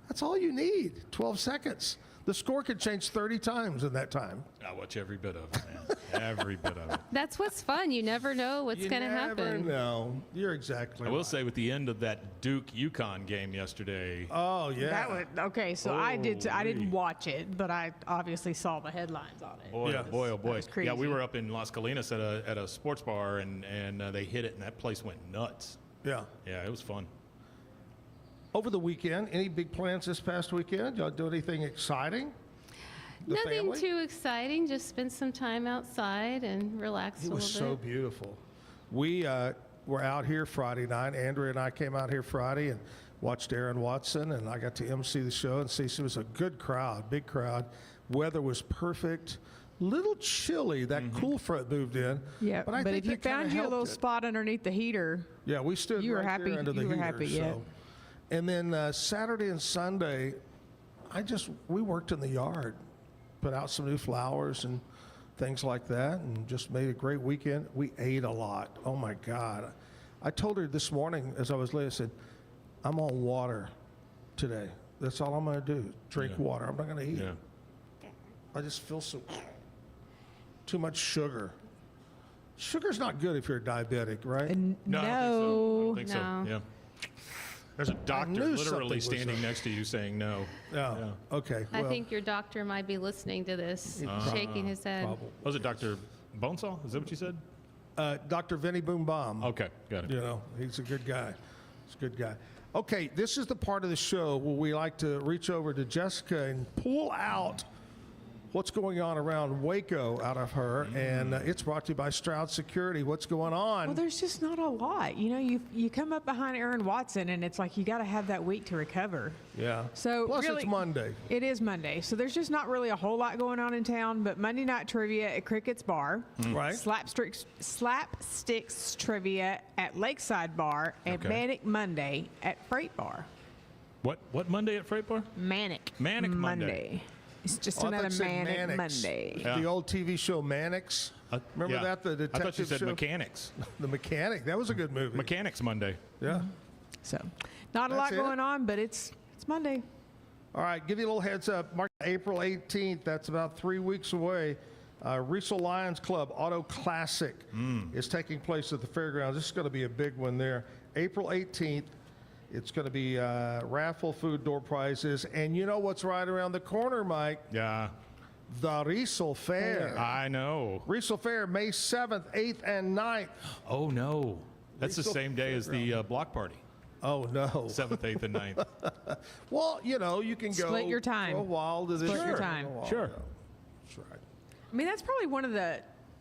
That's all you need, 12 seconds. The score could change 30 times in that time. I watch every bit of it, man. Every bit of it. That's what's fun. You never know what's going to happen. No, you're exactly I will right. say with the end of that Duke-UConn game yesterday, Oh, yeah. That would, okay, so I didn't Holy. watch it, but I obviously saw the headlines on it. boy, Yeah. oh boy, oh boy. was Yeah, we crazy. were up in Las Colinas at a sports bar, and they hit it, and that place went nuts. Yeah. Yeah, it was fun. Over the weekend, any big plans this past weekend? Y'all do anything exciting? The Nothing family? too exciting. Just spend some time outside and relax It a was little so bit. beautiful. We were out here Friday night. Andrea and I came out here Friday and watched Aaron Watson, and I got to MC the show and see it was a good crowd, big crowd. Weather was perfect. Little chilly. That cool front moved in. Yeah, but I but think if you that kinda found you a helped little it. spot underneath the heater, Yeah, we stood You were right happy- there under the you were heater. happy, yeah. And then Saturday and Sunday, we worked in the yard, put out some new flowers and things like that, and just made a great weekend. We ate a lot. Oh my God. I told her this morning as I was late, I said, I'm on water today. That's all I'm going to do. Drink water. I'm not going to eat. Yeah. I just feel too much sugar. Sugar's not good if you're diabetic, right? No, I don't think so. I don't think No. so. Yeah. There's a doctor knew literally something was standing up. next to you saying no. Yeah. Yeah. Okay. I well, think your doctor might be listening to this, shaking his head. probably. Was it Dr. Bonesaw? Is that what you said? Dr. Vinny Boom Bomb. Okay, got it. You know, he's a good guy. He's a good guy. Okay, this is the part of the show where we like to reach over to Jessica and pull out what's going on around Waco out of her, and it's brought to you by Stroud Security. What's going on? well, there's just not a lot. You know, you come up behind Aaron Watson, and it's like you got to have that week to recover. Yeah. So Plus, really, it's Monday. It is Monday, so there's just not really a whole lot going on in town. But Monday night trivia at Cricket's Bar, Right. Slapsticks trivia at Lakeside Bar, and Okay. Manic Monday at Freight Bar. What Monday at Freight Bar? Manic Monday. It's just Oh, I thought another you said Manic Mannix. Monday. Yeah. The old TV show Mannix. Remember Yeah. that? The detective I thought you said show? Mechanics. The Mechanic. That was a good movie. Mechanics Monday. Yeah. So, not a That's lot it? going on, but it's Monday. All right, give you a little heads up. Mark April 18th, that's about 3 weeks away. Riesel Lions Club Auto Classic is taking place at the fairgrounds. This is going to be a big one there. April 18th, it's going to be raffle, food, door prizes. And you know what's right around the corner, Mike? Yeah. The Riesel Fair. I know. Riesel Fair, May 7th, 8th, and 9th. Oh, no. That's the Riesel same day as the block party. Oh, no. 7th, 8th, and 9th. Well, you know, you can go Split your time. for a while to this. Split your time. Sure. That's right. I mean, that's probably one of the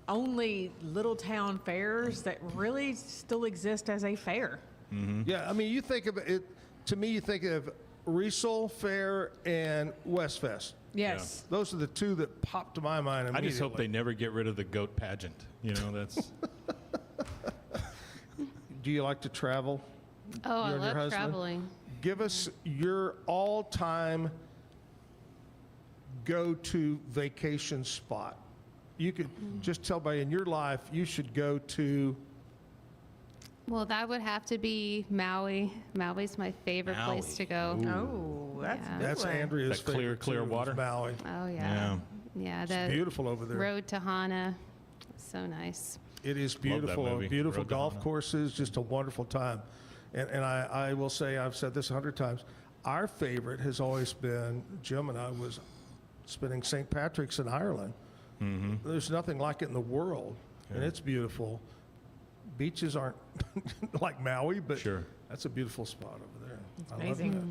only little town fairs that really still exist as a fair. Yeah, I mean, you think of it, to me, you think of Riesel Fair and Westfest. Yes. Those are the two that pop to my mind I immediately. just hope they never get rid of the goat pageant. You know, that's. Do you like to travel? Oh, I You and your love husband? traveling. Give us your all-time go-to vacation spot. You could just tell by in your life you should go to. Well, that would have to be Maui. Maui's my favorite place to go. Oh, that's Yeah. a good That's one. Andrea's That clear favorite, too, is water? Maui. Oh, yeah. Yeah, It's the beautiful over there. road to Hana. So nice. It is that beautiful. movie, Beautiful Road to golf Hana. courses, just a wonderful time. And I will say, I've said this 100 times, our favorite has always been, Jim and I was spending St. Patrick's in Ireland. There's nothing like it in the world, and it's beautiful. beaches aren't like Maui, but Sure. that's a beautiful spot over there. It's I amazing. love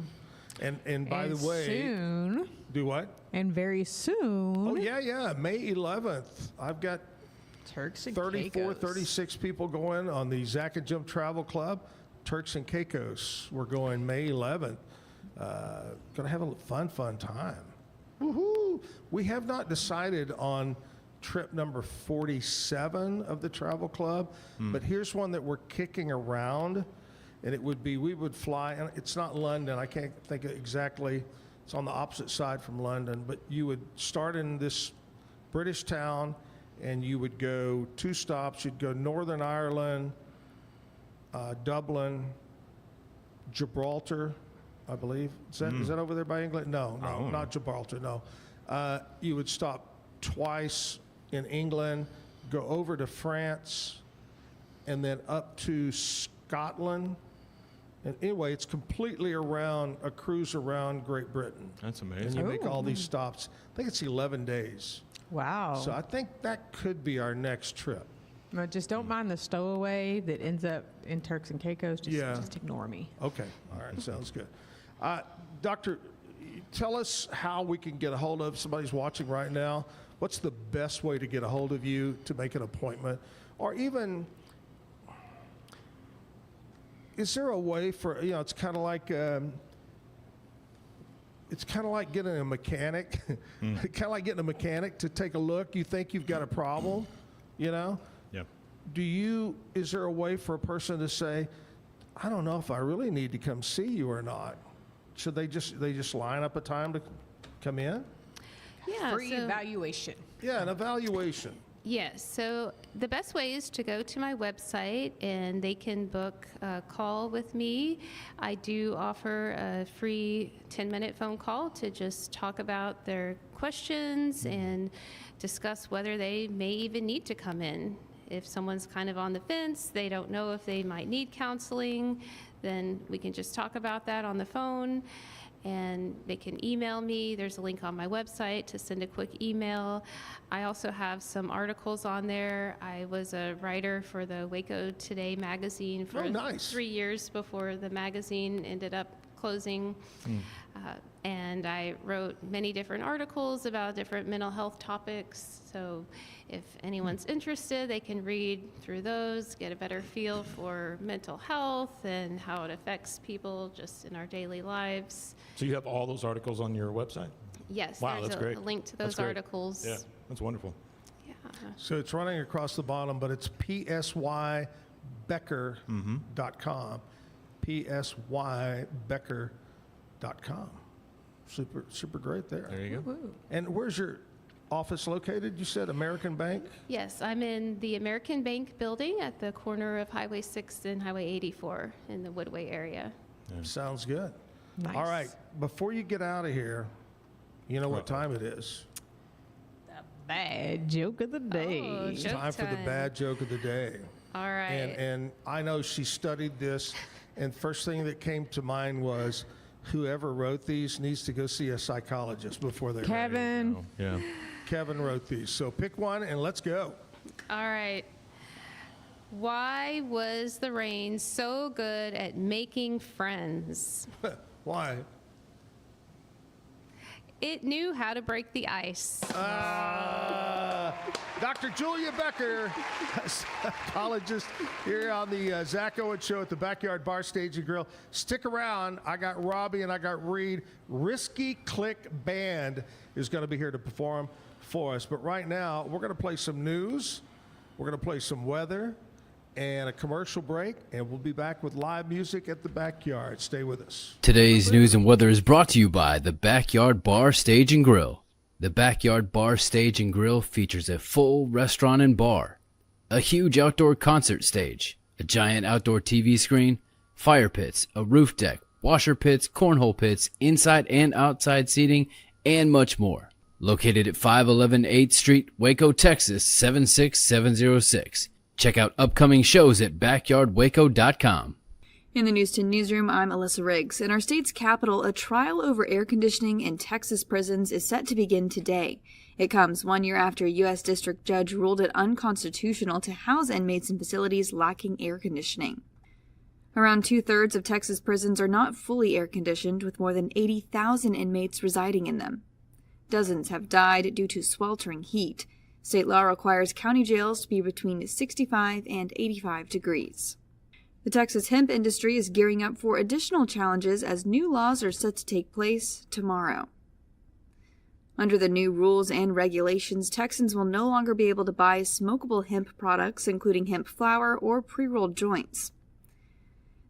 that. And by the way, soon, do what? and very soon. Oh yeah, May 11th. I've got Turks and 34, Caicos. 36 people going on the Zack and Jim Travel Club. Turks and Caicos. We're going May 11th. Gonna have a fun time. Woohoo! We have not decided on trip number 47 of the travel club, but here's one that we're kicking around, and it would be, we would fly, and it's not London, I can't think of exactly, it's on the opposite side from London, but you would start in this British town, and you would go 2 stops. You'd go Northern Ireland, Dublin, Gibraltar, I believe. Is that over there by England? No, not Gibraltar, no. You would stop twice in England, go over to France, and then up to Scotland. And anyway, it's completely around, a cruise around Great Britain. That's And amazing. you make all these stops. I think it's 11 days. Wow. So I think that could be our next trip. But just don't mind the stowaway that ends up in Turks and Caicos. Just ignore me. Okay. All right. Sounds good. Doctor, tell us how we can get a hold of somebody's watching right now. What's the best way to get a hold of you to make an appointment? Or even, is there a way for, it's kind of like getting a mechanic, kind of like getting a mechanic to take a look. You think you've got a problem, Yep. Is there a way for a person to say, I don't know if I really need to come see you or not? Should they just line up a time to come in? Yeah. Free evaluation. Yeah, an evaluation. Yes. So the best way is to go to my website and they can book a call with me. I do offer a free 10-minute phone call to just talk about their questions and discuss whether they may even need to come in. If someone's kind of on the fence, they don't know if they might need counseling, then we can just talk about that on the phone. And they can email me. There's a link on my website to send a quick email. I also have some articles on there. I was a writer for the Waco Today magazine for 3 years before the magazine ended up closing. And I wrote many different articles about different mental health topics. So if anyone's interested, they can read through those, get a better feel for mental health and how it affects people just in our daily lives. So you have all those articles on your website? Yes, Wow, there's that's great. a link to That's those great. articles. Yeah, that's wonderful. Yeah. So it's running across the bottom, but it's psybecker.com. psybecker.com. Super great there. There you go. And where's your office located? You said American Bank? Yes, I'm in the American Bank building at the corner of Highway 6 and Highway 84 in the Woodway area. Sounds good. Nice. All right, before you get out of here, you know what time it is. Bad joke of the day. Oh, It's joke time for the time. bad joke of the day. All right. And I know she studied this, and first thing that came to mind was whoever wrote these needs to go see a psychologist before they Kevin. Yeah. Kevin wrote these. So pick one and let's go. All right. Why was the rain so good at making friends? Why? It knew how to break the ice. Dr. Julia Becker, psychologist here on the Zack Owen Show at the Backyard Bar, Stage and Grill. Stick around. I got Robbie and I got Reed. Risky Clique Band is going to be here to perform for us. But right now, we're going to play some news. We're going to play some weather and a commercial break, and we'll be back with live music at the Backyard. Stay with us. Today's news and weather is brought to you by the Backyard Bar, Stage and Grill. The Backyard Bar, Stage and Grill features a full restaurant and bar, a huge outdoor concert stage, a giant outdoor TV screen, fire pits, a roof deck, washer pits, cornhole pits, inside and outside seating, and much more. Located at 511 8th Street, Waco, Texas, 76706. Check out upcoming shows at backyardwaco.com. In the News 10 newsroom, I'm Alyssa Riggs. In our state's capital, a trial over air conditioning in Texas prisons is set to begin today. It comes 1 year after a U.S. district judge ruled it unconstitutional to house inmates in facilities lacking air conditioning. Around 2/3 of Texas prisons are not fully air-conditioned, with more than 80,000 inmates residing in them. Dozens have died due to sweltering heat. State law requires county jails to be between 65 and 85 degrees. The Texas hemp industry is gearing up for additional challenges as new laws are set to take place tomorrow. Under the new rules and regulations, Texans will no longer be able to buy smokable hemp products, including hemp flour or pre-rolled joints.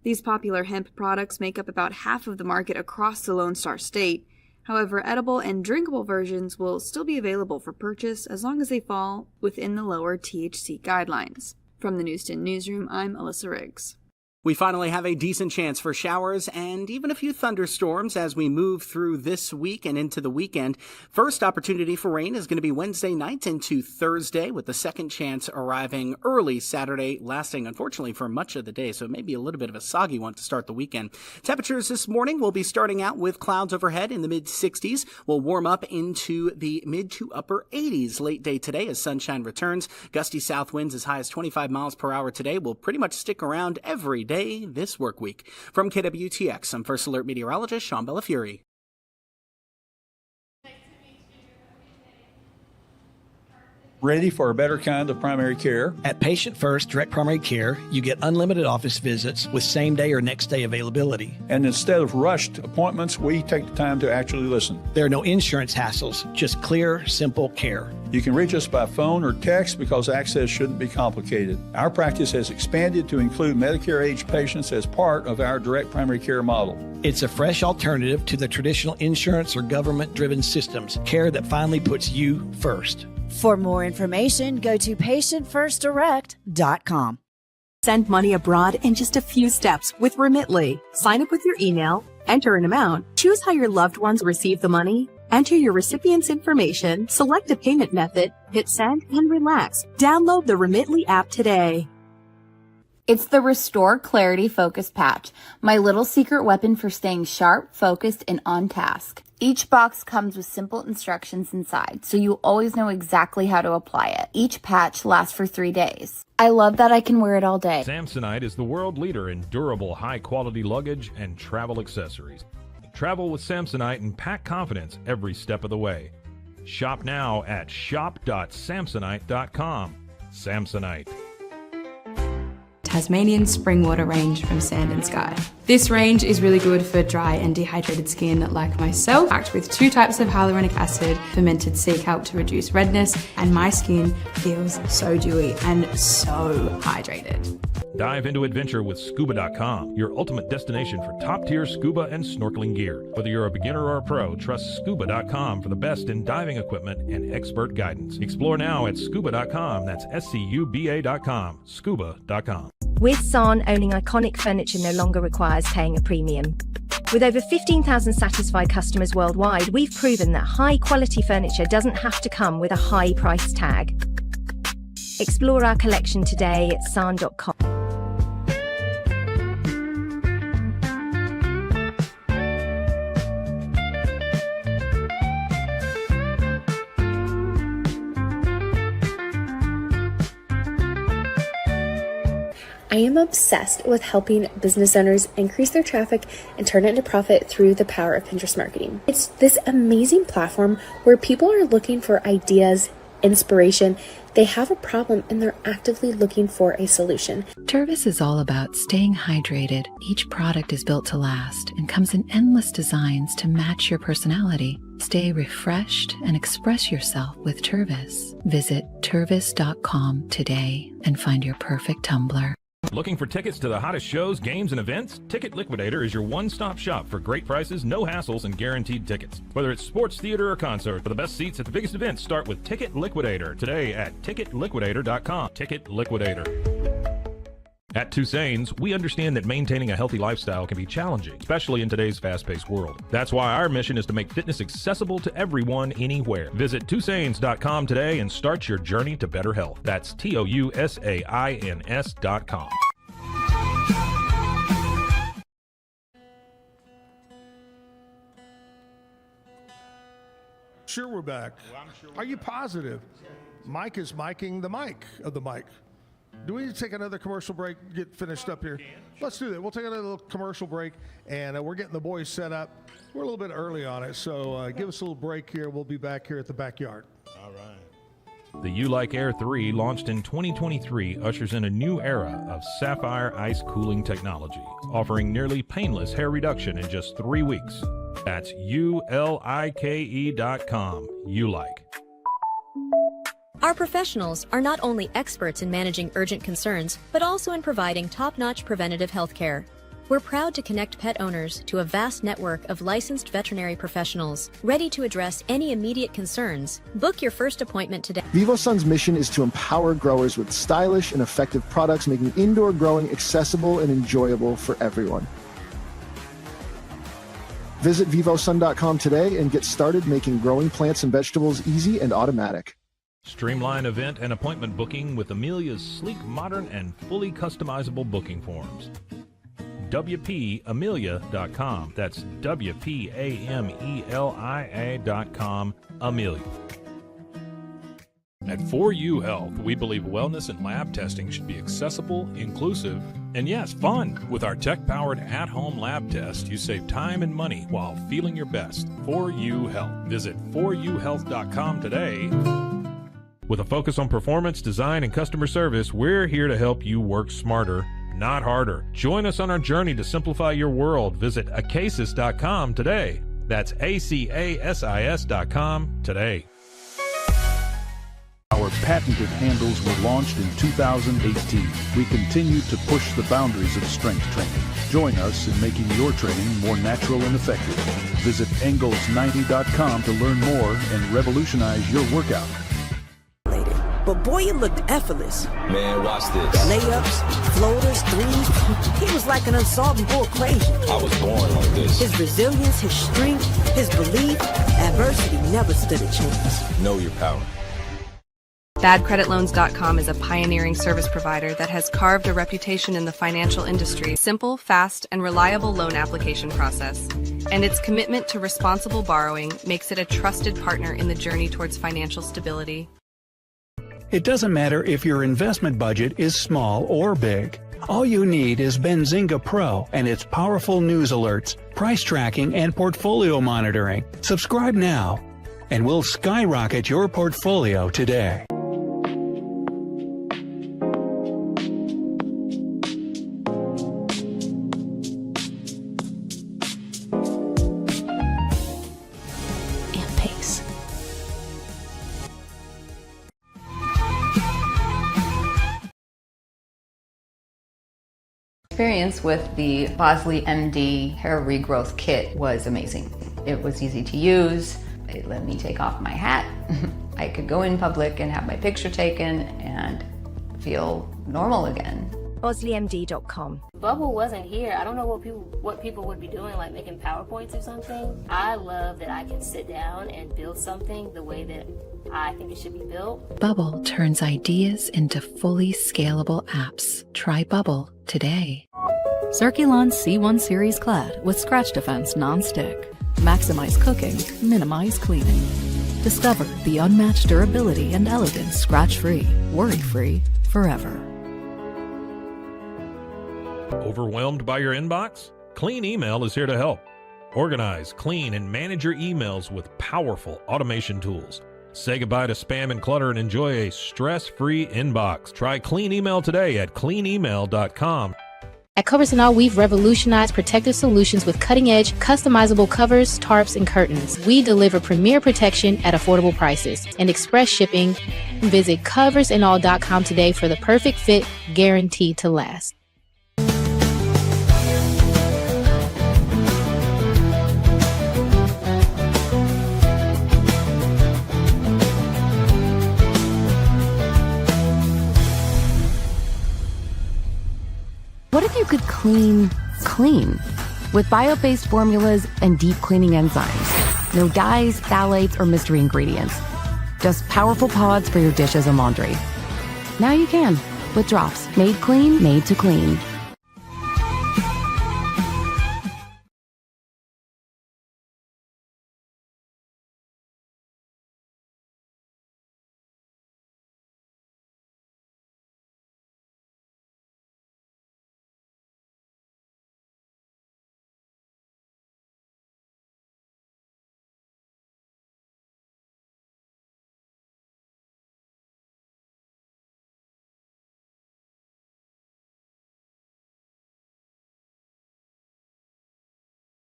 These popular hemp products make up about half of the market across the Lone Star State. However, edible and drinkable versions will still be available for purchase as long as they fall within the lower THC guidelines. From the News 10 newsroom, I'm Alyssa Riggs. We finally have a decent chance for showers and even a few thunderstorms as we move through this week and into the weekend. First opportunity for rain is going to be Wednesday night into Thursday, with the second chance arriving early Saturday, lasting unfortunately for much of the day, so maybe a little bit of a soggy one to start the weekend. Temperatures this morning will be starting out with clouds overhead in the mid-60s. We'll warm up into the mid to upper 80s late day today as sunshine returns. Gusty south winds as high as 25 miles per hour today will pretty much stick around every day this work week. From KWTX, I'm First Alert meteorologist Sean Bellafury. Ready for a better kind of primary care? At Patient First Direct Primary Care, you get unlimited office visits with same-day or next-day availability. And instead of rushed appointments, we take the time to actually listen. There are no insurance hassles, just clear, simple care. You can reach us by phone or text because access shouldn't be complicated. Our practice has expanded to include Medicare-age patients as part of our direct primary care model. It's a fresh alternative to the traditional insurance or government-driven systems, care that finally puts you first. For more information, go to patientfirstdirect.com. Send money abroad in just a few steps with Remitly. Sign up with your email, enter an amount, choose how your loved ones receive the money, enter your recipient's information, select a payment method, hit send, and relax. Download the Remitly app today. It's the Restore Clarity Focus Patch, my little secret weapon for staying sharp, focused, and on task. Each box comes with simple instructions inside, so you always know exactly how to apply it. Each patch lasts for 3 days. I love that I can wear it all day. Samsonite is the world leader in durable, high-quality luggage and travel accessories. Travel with Samsonite and pack confidence every step of the way. Shop now at shop.samsonite.com. Samsonite. Tasmanian spring water range from Sand and Sky. This range is really good for dry and dehydrated skin like myself, packed with 2 types of hyaluronic acid, fermented sea kelp to reduce redness, and my skin feels so dewy and so hydrated. Dive into adventure with scuba.com, your ultimate destination for top-tier scuba and snorkeling gear. Whether you're a beginner or a pro, trust scuba.com for the best in diving equipment and expert guidance. Explore now at scuba.com. That's SCUBA.com. Scuba.com. With San, owning iconic furniture no longer requires paying a premium. With over 15,000 satisfied customers worldwide, we've proven that high-quality furniture doesn't have to come with a high price tag. Explore our collection today at san.com. I am obsessed with helping business owners increase their traffic and turn it into profit through the power of Pinterest marketing. It's this amazing platform where people are looking for ideas, inspiration. They have a problem and they're actively looking for a solution. Tervis is all about staying hydrated. Each product is built to last and comes in endless designs to match your personality. Stay refreshed and express yourself with Tervis. Visit tervis.com today and find your perfect tumbler. Looking for tickets to the hottest shows, games, and events? Ticket Liquidator is your one-stop shop for great prices, no hassles, and guaranteed tickets. Whether it's sports, theater, or concert, for the best seats at the biggest events, start with Ticket Liquidator today at ticketliquidator.com. Ticket Liquidator. At Tusain's, we understand that maintaining a healthy lifestyle can be challenging, especially in today's fast-paced world. That's why our mission is to make fitness accessible to everyone, anywhere. Visit Tusains.com today and start your journey to better health. That's TOUSAINS.com. sure we're back. Well, I'm sure we're Are you positive? Mike is miking the mic of the mic. Do we need to take another commercial break, get finished up here? Let's do that. We'll take another little commercial break, and we're getting the boys set up. We're a little bit early on it, so give us a little break here. We'll be back here at the backyard. All right. The U-Like Air 3, launched in 2023, ushers in a new era of sapphire ice cooling technology, offering nearly painless hair reduction in just 3 weeks. That's ULIKE.com. U-Like. Our professionals are not only experts in managing urgent concerns, but also in providing top-notch preventative health care. We're proud to connect pet owners to a vast network of licensed veterinary professionals, ready to address any immediate concerns. Book your first appointment today. VivoSun's mission is to empower growers with stylish and effective products, making indoor growing accessible and enjoyable for everyone. Visit vivosun.com today and get started making growing plants and vegetables easy and automatic. Streamline event and appointment booking with Amelia's sleek, modern, and fully customizable booking forms. WPAmelia.com. That's WPAMELIA.com. Amelia. At 4U Health, we believe wellness and lab testing should be accessible, inclusive, and yes, fun. With our tech-powered at-home lab test, you save time and money while feeling your best. 4U Health. Visit 4uhealth.com today. With a focus on performance, design, and customer service, we're here to help you work smarter, not harder. Join us on our journey to simplify your world. Visit acasis.com today. That's ACASIS.com today. Our patented handles were launched in 2018. We continue to push the boundaries of strength training. Join us in making your training more natural and effective. Visit Engels90.com to learn more and revolutionize your workout. But boy, it looked effortless. Man, watch this. Layups, floaters, threes. He was like an unsolvable equation. I was born like this. His resilience, his strength, his belief, adversity never stood a chance. Know your power. BadCreditLoans.com is a pioneering service provider that has carved a reputation in the financial industry. Simple, fast, and reliable loan application process. And its commitment to responsible borrowing makes it a trusted partner in the journey towards financial stability. It doesn't matter if your investment budget is small or big. All you need is Benzinga Pro and its powerful news alerts, price tracking, and portfolio monitoring. Subscribe now, and we'll skyrocket your portfolio today. Experience with the Bosley MD hair regrowth kit was amazing. It was easy to use. It let me take off my hat. I could go in public and have my picture taken and feel normal again. BosleyMD.com. Bubble wasn't here. I don't know what people would be doing, like making PowerPoints or something. I love that I can sit down and build something the way that I think it should be built. Bubble turns ideas into fully scalable apps. Try Bubble today. Circulon C1 Series Clad with scratch defense non-stick. Maximize cooking, minimize cleaning. Discover the unmatched durability and elegance scratch-free, worry-free, forever. Overwhelmed by your inbox? Clean Email is here to help. Organize, clean, and manage your emails with powerful automation tools. Say goodbye to spam and clutter and enjoy a stress-free inbox. Try Clean Email today at cleanemail.com. At Covers & All, we've revolutionized protective solutions with cutting-edge, customizable covers, tarps, and curtains. We deliver premier protection at affordable prices and express shipping. Visit coversandall.com today for the perfect fit, guaranteed to last. What if you could clean clean? With bio-based formulas and deep cleaning enzymes. No dyes, phthalates, or mystery ingredients. Just powerful pods for your dishes and laundry. Now you can, with drops made clean, made to clean.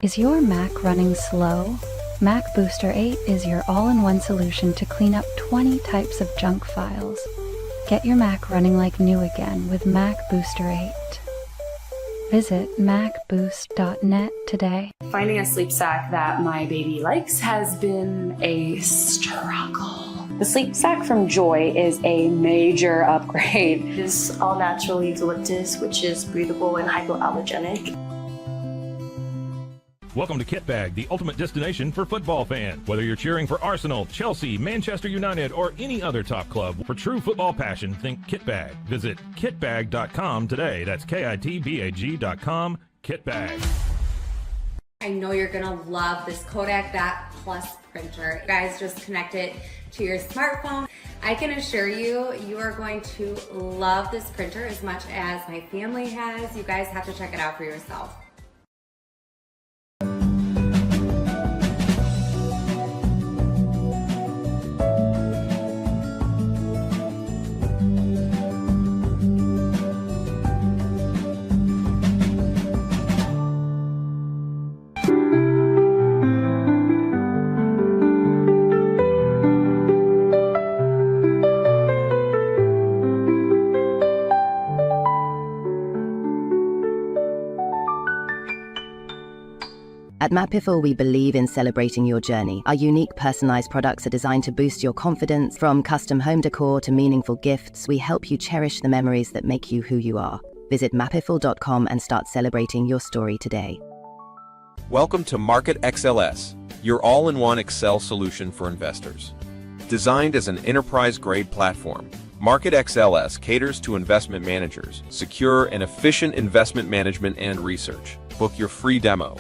Is your Mac running slow? Mac Booster 8 is your all-in-one solution to clean up 20 types of junk files. Get your Mac running like new again with Mac Booster 8. Visit macboost.net today. Finding a sleep sack that my baby likes has been a struggle. The sleep sack from Joy is a major upgrade. It is all natural eucalyptus, which is breathable and hypoallergenic. Welcome to Kit Bag, the ultimate destination for football fans. Whether you're cheering for Arsenal, Chelsea, Manchester United, or any other top club, for true football passion, think Kit Bag. Visit kitbag.com today. That's KITBAG.com. Kit Bag. I know you're gonna love this Kodak That Plus printer. You guys just connect it to your smartphone. I can assure you, you are going to love this printer as much as my family has. You guys have to check it out for yourself. At Matt Piffle, we believe in celebrating your journey. Our unique personalized products are designed to boost your confidence. From custom home decor to meaningful gifts, we help you cherish the memories that make you who you are. Visit mattpiffle.com and start celebrating your story today. Welcome to Market XLS, your all-in-one Excel solution for investors. Designed as an enterprise-grade platform, Market XLS caters to investment managers, secure and efficient investment management and research. Book your free demo.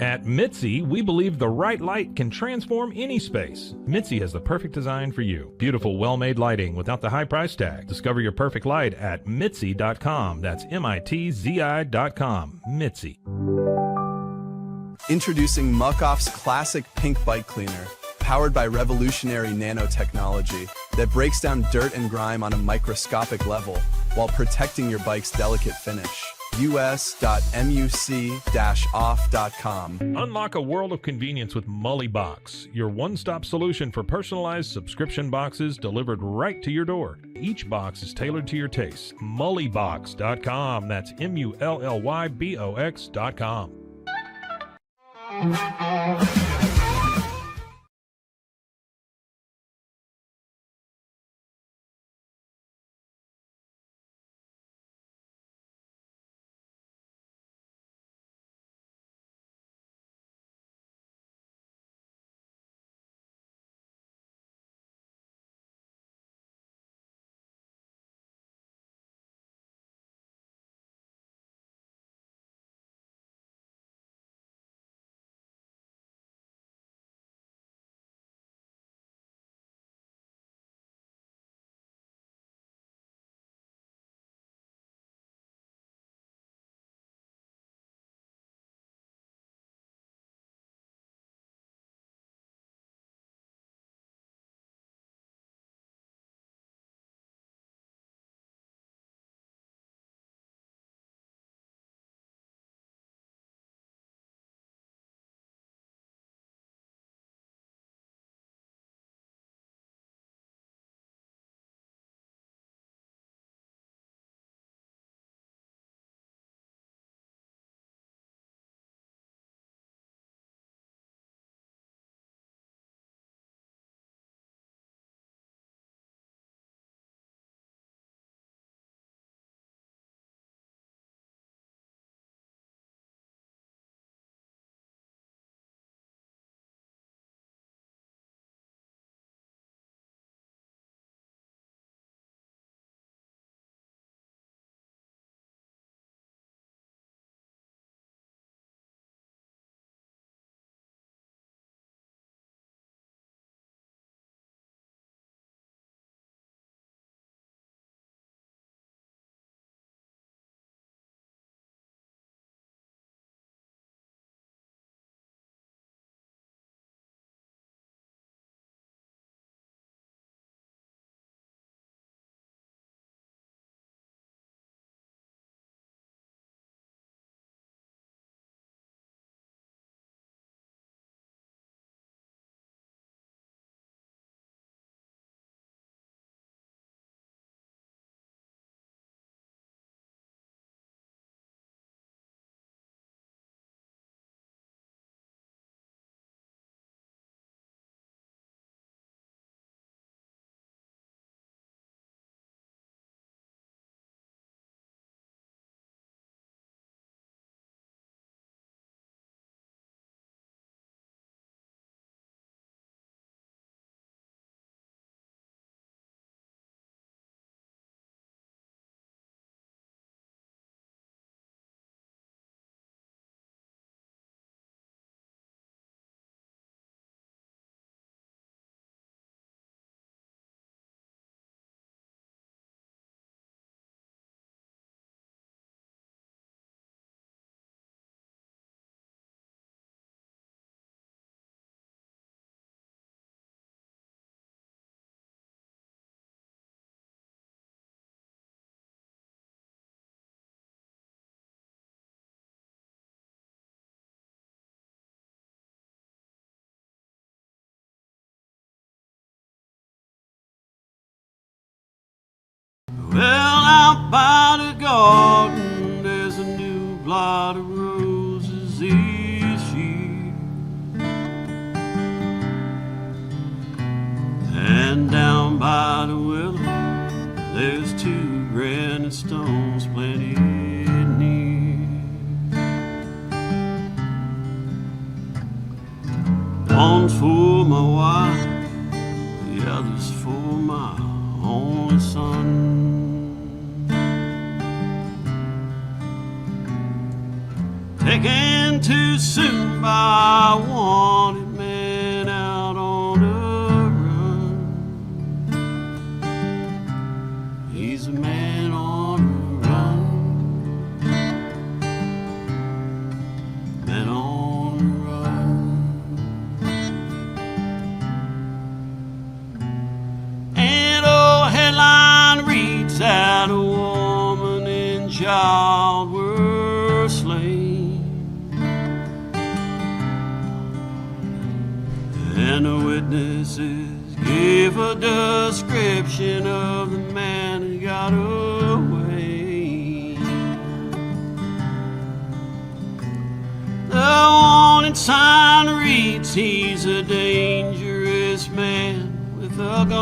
At Mitzi, we believe the right light can transform any space. Mitzi has the perfect design for you. Beautiful, well-made lighting without the high price tag. Discover your perfect light at Mitzi.com. That's MITZI.com. Mitzi. Introducing Muck-Off's classic pink bike cleaner, powered by revolutionary nanotechnology that breaks down dirt and grime on a microscopic level while protecting your bike's delicate finish. us.muc-off.com. Unlock a world of convenience with Mully Box, your one-stop solution for personalized subscription boxes delivered right to your door. Each box is tailored to your taste. Mullybox.com. That's MULLYBOX.com. out by the garden, there's a new blot of roses each year. And down by the willow, there's two granite stones planted near. One's for my wife, the other's for my only son. Taken too soon by a wanted man out on the run. He's a man on the run. Man on the run. And a headline reads that a woman and child were slain. And the witnesses gave a description of the man who got away. The wanted sign reads he's a dangerous man with a gun.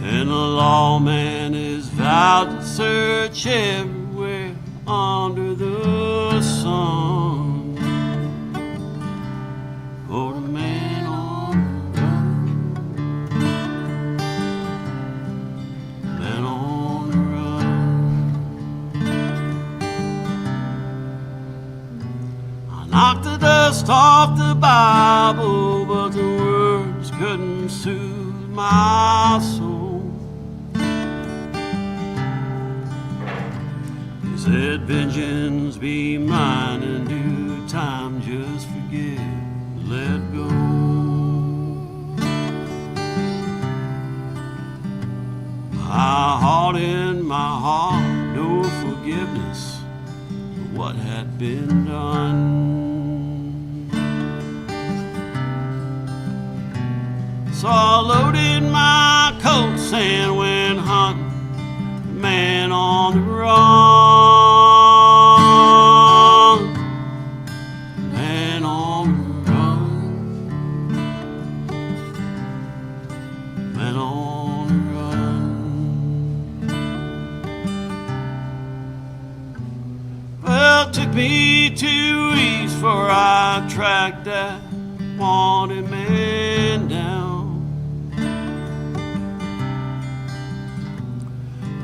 And the lawman is vowed to search everywhere under the sun for the man on the run. Man on the run. I knocked the dust off the Bible, but the words couldn't soothe my soul. Said, vengeance be mine in due time, just forget, let go. My heart in my heart, no forgiveness for what had been done. So I loaded my coats and went hunting, man on the run. Took me 2 weeks before I tracked that wanted man down.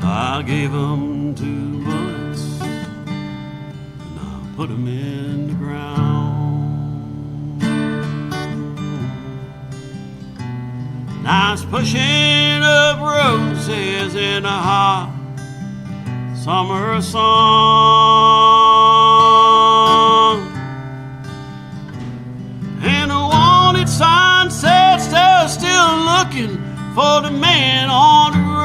I gave him 2 bullets and I put him in the ground. Nice pushing up roses in a hot summer sun. Sign says they're still looking for the man on the run.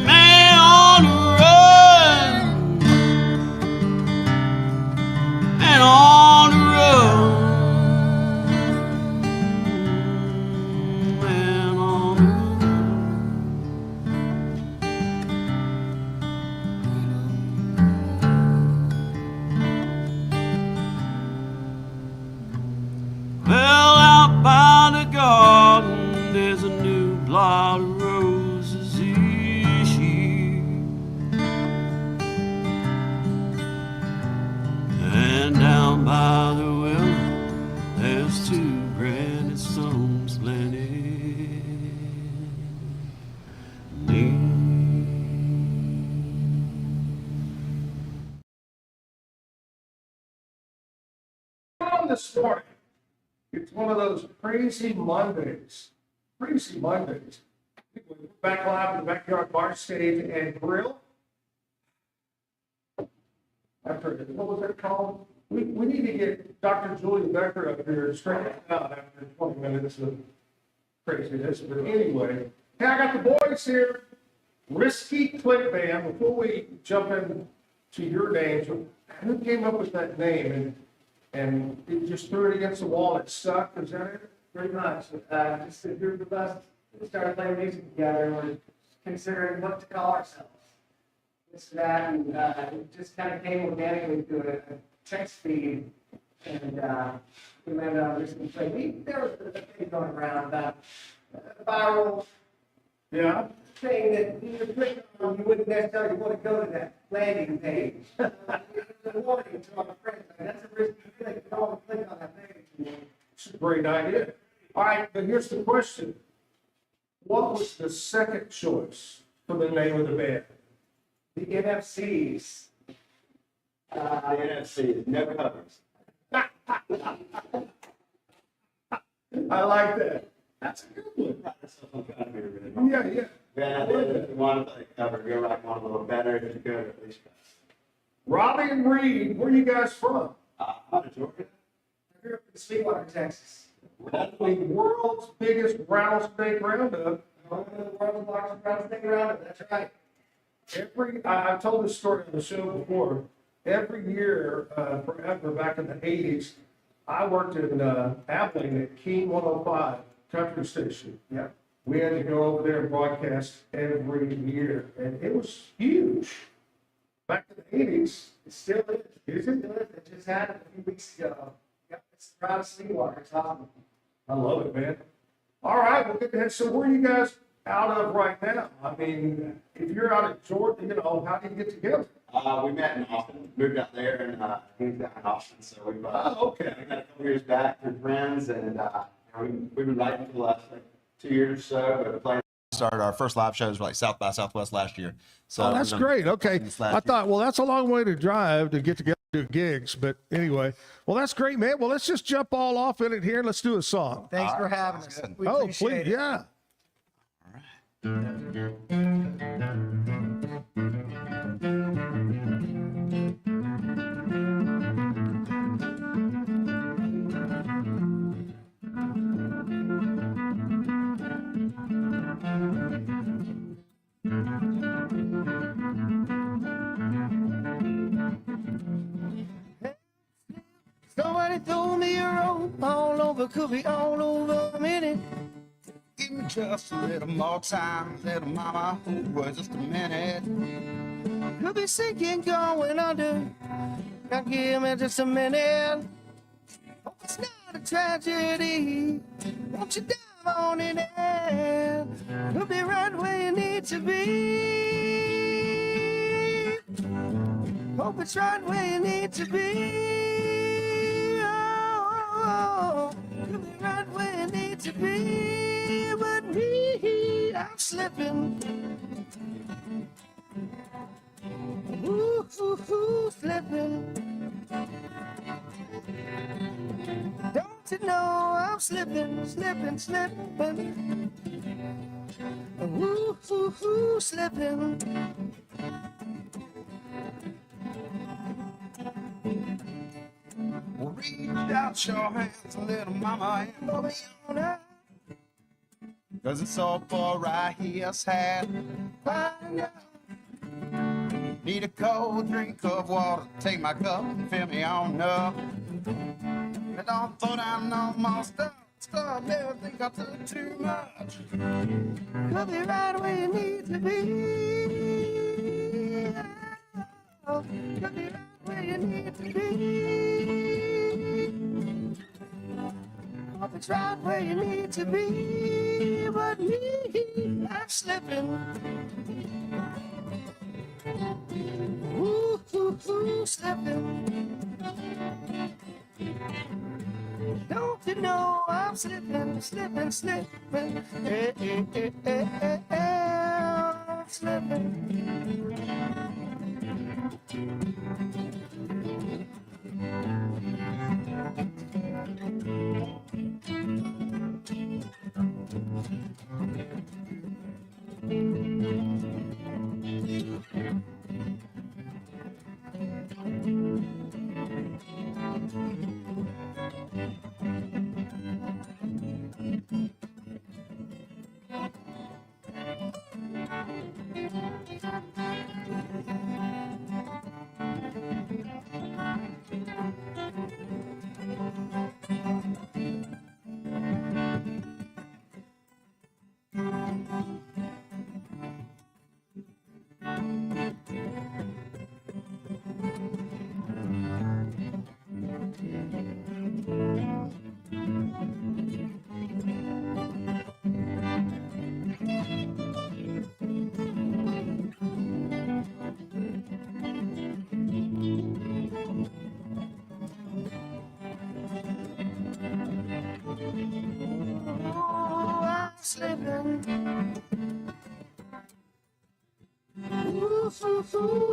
Man on the run. Man on the run. Man on the garden, there's a new blot of roses each year. And down by the willow, there's 2 granite stones planted near. This morning, it's one of those crazy Mondays. Crazy Mondays. We back live in the backyard bar stage and grill. After, what was it called? We need to get Dr. Julie Becker up here and straighten it out after 20 minutes of craziness. But anyway, hey, I got the boys here. Risky Clique Band. Before we jump into your names, who came up with that name? and you just threw it against the wall, it stuck, is that it? Pretty much. Just a group of us started playing music together, and we're considering what to call ourselves. This, that, and it just kind of came organically to a text feed, and we landed on this and played. There was a thing going around about a viral thing that you would click on, you wouldn't necessarily want to go to that landing page. It was a warning to our friends. Like, that's a risky thing. You don't want to click on that page. It's a great idea. All right, but here's the question. What was the second choice for the name of the band? The NFCs. The NFCs, no covers. I like that. That's a good one. Yeah, yeah. If you want to play cover, go like one a little better. If you could, at least. Robbie and Reed, where are you guys from? Out of Georgia. I grew up in Sweetwater, Texas. The world's biggest rattlesnake roundup. One of the world's largest rattlesnake roundup, that's right. I've told this story on the show before. Every year, forever, back in the 80s, I worked in Abilene at King 105 country station. Yeah. We had to go over there and broadcast every year, and it was huge. Back in the 80s, it still is. Is it? It just happened a few weeks ago. Yep, it's proud of Sweetwater. It's awesome. I love it, man. All right, well, good to have. So where are you guys out of right now? I mean, if you're out of Georgia, you know, how do you get together? We met in Austin, moved out there, and he's down in Austin. So we've okay. We met a couple years back through friends, and we've been writing for the last 2 years or so. But playing. Started our first live shows like South by Southwest last year. So that's great. Okay, I thought, well, that's a long way to drive to get together to do gigs, but anyway, well, that's great, man. Well, let's just jump all off in it here. Let's do a song. Thanks for having us. We Oh, appreciate please, it. yeah. Somebody throw me a rope all over, could be all over a minute. Give me just a little more time, little mama, hold just a minute. Could be sinking, going under. Now give me just a minute. Hope it's not a tragedy. Won't you dive on in there? Could be right where you need to be. Hope it's right where you need to be. Could be right where you need to be, but me, I'm slipping. Ooh, slipping. Don't you know I'm slipping, slipping, slipping. Ooh, slipping. Reach out your hands, little mama, and love me on her. 'Cause it's all for right here, sad. Need a cold drink of water, take my cup and fill me on up. And don't throw down no more stuff, never think I took too much. Could be right where you need to be. Could be right where you need to be. Hope it's right where you need to be, but me, I'm slipping. Ooh, slipping. Don't you know I'm slipping, slipping, slipping. Hey, hey, hey, hey, hey, hey, I'm slipping.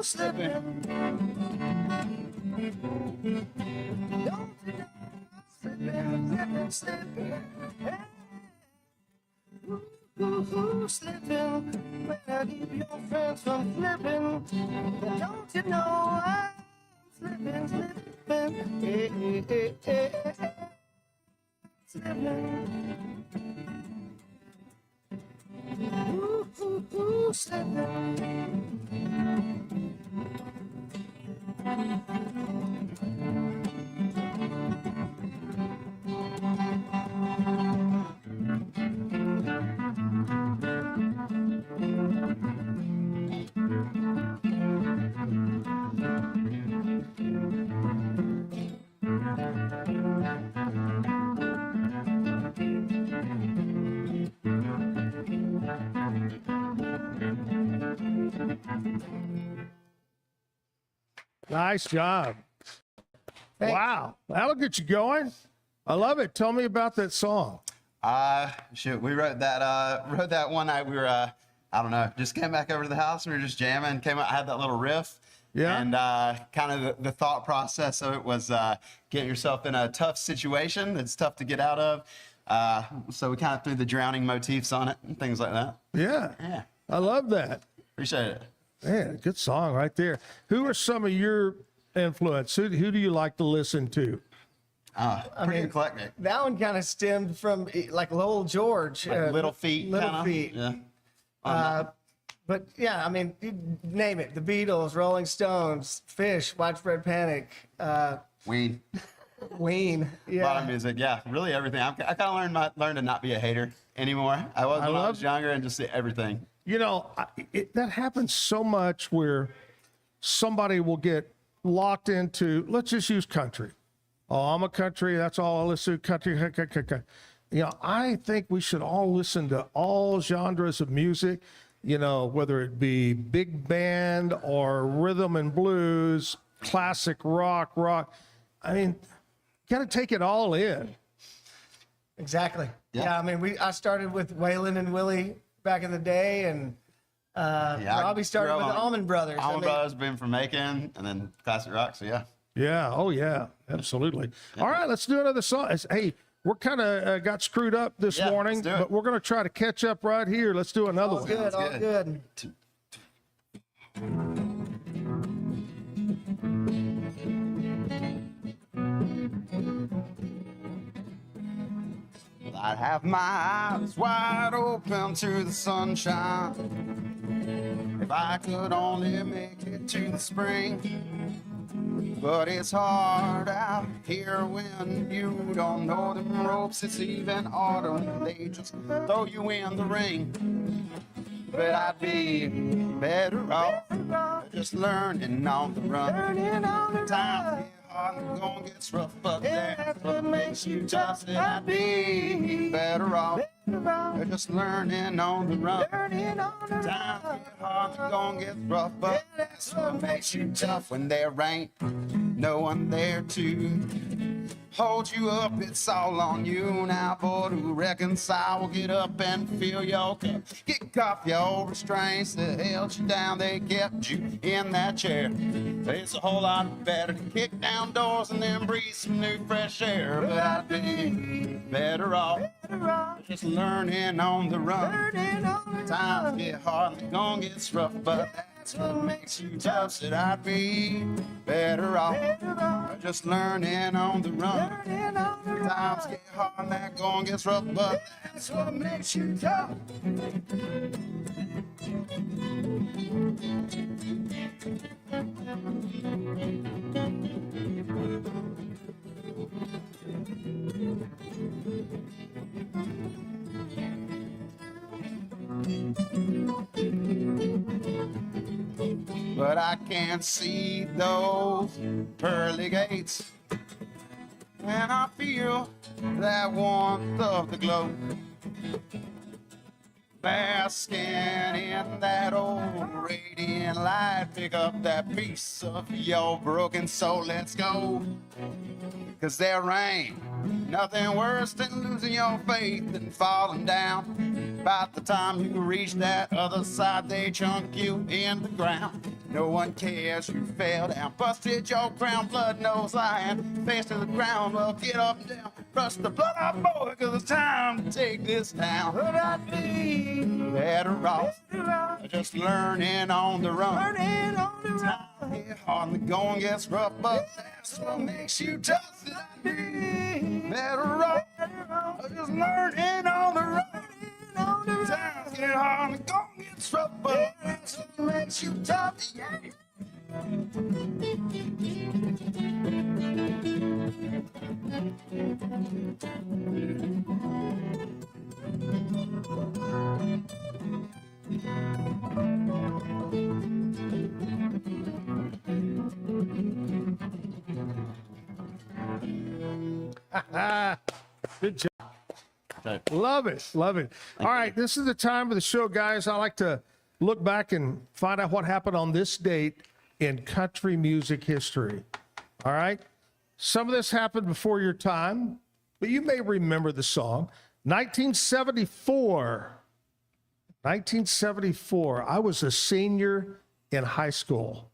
slipping. Don't you know I'm slipping, slipping, slipping. Slipping, when I keep your friends from flipping. Don't you know I'm slipping, slipping, slipping. Slipping. Nice job. Wow. That'll get you going. I love it. Tell me about that song. Shoot, we wrote that one night. We were, I don't know, just came back over to the house and we were just jamming. Came out, had that little riff. Yeah. And kind of the thought process of it was getting yourself in a tough situation that's tough to get out of. So we kind of threw the drowning motifs on it and things like that. Yeah. Yeah. I love that. Appreciate it. Man, good song right there. Who are some of your influence? Who do you like to listen to? Pretty eclectic. That one kind of stemmed from like Lowell George. Like Little Feat. Little kinda. Feat. Yeah. But yeah, I mean, you name it. The Beatles, Rolling Stones, Fish, Widespread Panic. Ween. Ween. Yeah. A lot of music. Yeah. Really everything. I kind of learned to not be a hater anymore. I was when I was younger and just everything. You know, that happens so much where somebody will get locked into, let's just use country. Oh, I'm a country. That's all I listen to. Country. You know, I think we should all listen to all genres of music, you know, whether it be big band or rhythm and blues, classic rock. I mean, got to take it all in. Exactly. Yeah. I mean, I started with Waylon and Willie back in the day, and Robbie started with the Allman Brothers. Allman Brothers, been from Macon, and then classic rock. So yeah. Yeah. Oh yeah. Absolutely. All right. Let's do another song. Hey, we're kind of got screwed up this morning, but we're going to try to catch up right here. Let's do another one. Good. All good. I'd have my eyes wide open to the sunshine if I could only make it to the spring. But it's hard out here when you don't know them ropes. It's even autumn, they just throw you in the ring. But I'd be better off just learning on the run. Times get hard and the going gets rough, but that's what makes you tough. And I'd be better off just learning on the run. Times get hard and the going gets rough, but that's what makes you tough. When there ain't no one there to hold you up, it's all on you now, boy, to reconcile. We'll get up and fill your cup. Kick off your old restraints that held you down. They kept you in that chair. It's a whole lot better to kick down doors and then breathe some new fresh air. But I'd be better off just learning on the run. Times get hard and the going gets rough, but that's what makes you tough. Said I'd be better off just learning on the run. Times get hard and that going gets rough, but that's what makes you tough. But I can't see those pearly gates, and I feel that warmth of the glow, basking in that old radiant light. Pick up that piece of your broken soul, let's go. 'Cause there ain't nothing worse than losing your faith and falling down. By the time you reach that other side, they chunk you in the ground. No one cares you fell down, busted your crown, blood nose lying, face to the ground. Well, get up and down, brush the blood off, boy, 'cause it's time to take this down. But I'd be better off just learning on the run. Learning on the run. Time get hard and the going gets rough, but that's what makes you tough. I'd be better off just learning on the run. Times get hard and the going gets rough, but that's what makes you tough. Yeah. Good job. Love it. Love it. All right. This is the time of the show, guys. I like to look back and find out what happened on this date in country music history. All right. Some of this happened before your time, but you may remember the song. 1974. 1974. I was a senior in high school.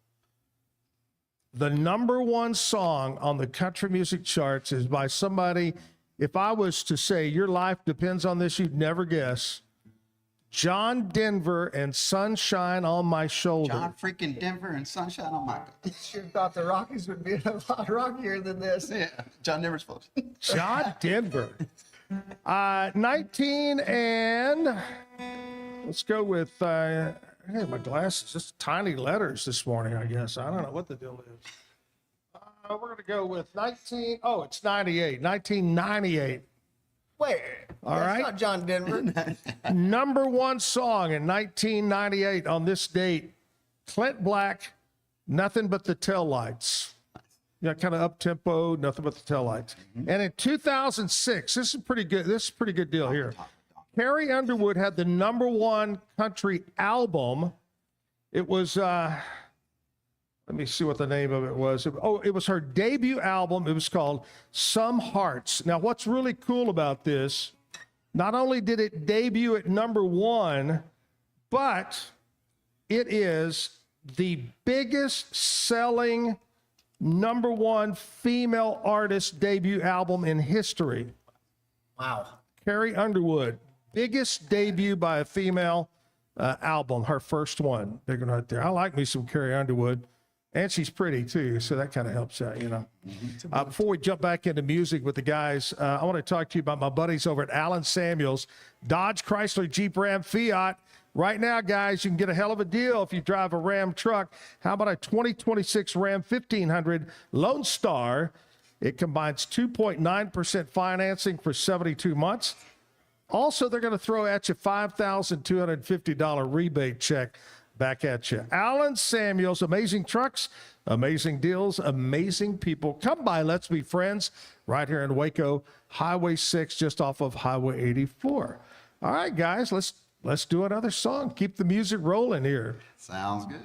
The number one song on the country music charts is by somebody, if I was to say your life depends on this, you'd never guess. John Denver and Sunshine on My Shoulder. John freaking Denver and Sunshine on My. Sure thought the Rockies would be a lot rockier than this. Yeah, John Denver's folks. John Denver. 19 and let's go with, hey, my glasses, just tiny letters this morning, I guess. I don't know what the deal is. We're going to go with it's 98, 1998. Wait, All that's right. not John Denver. Number one song in 1998 on this date, Clint Black, Nothing But the Taillights. Yeah, kind of up-tempo, Nothing But the Taillights. And in 2006, this is pretty good. This is a pretty good deal here. Carrie Underwood had the number one country album. It was, let me see what the name of it was. It was her debut album. It was called Some Hearts. Now, what's really cool about this, not only did it debut at number one, but it is the biggest selling number one female artist debut album in history. Wow. Carrie Underwood, biggest debut by a female album, her first one. Big one right there. I like me some Carrie Underwood. And she's pretty too, so that kind of helps out, you know. Before we jump back into music with the guys, I want to talk to you about my buddies over at Allen Samuels, Dodge, Chrysler, Jeep, Ram, Fiat. Right now, guys, you can get a hell of a deal if you drive a Ram truck. How about a 2026 Ram 1500 Lone Star? It combines 2.9% financing for 72 months. Also, they're going to throw at you $5,250 rebate check back at you. Allen Samuels, amazing trucks, amazing deals, amazing people. Come by, let's be friends, right here in Waco, Highway 6, just off of Highway 84. All right, guys, let's do another song. Keep the music rolling here. Sounds good.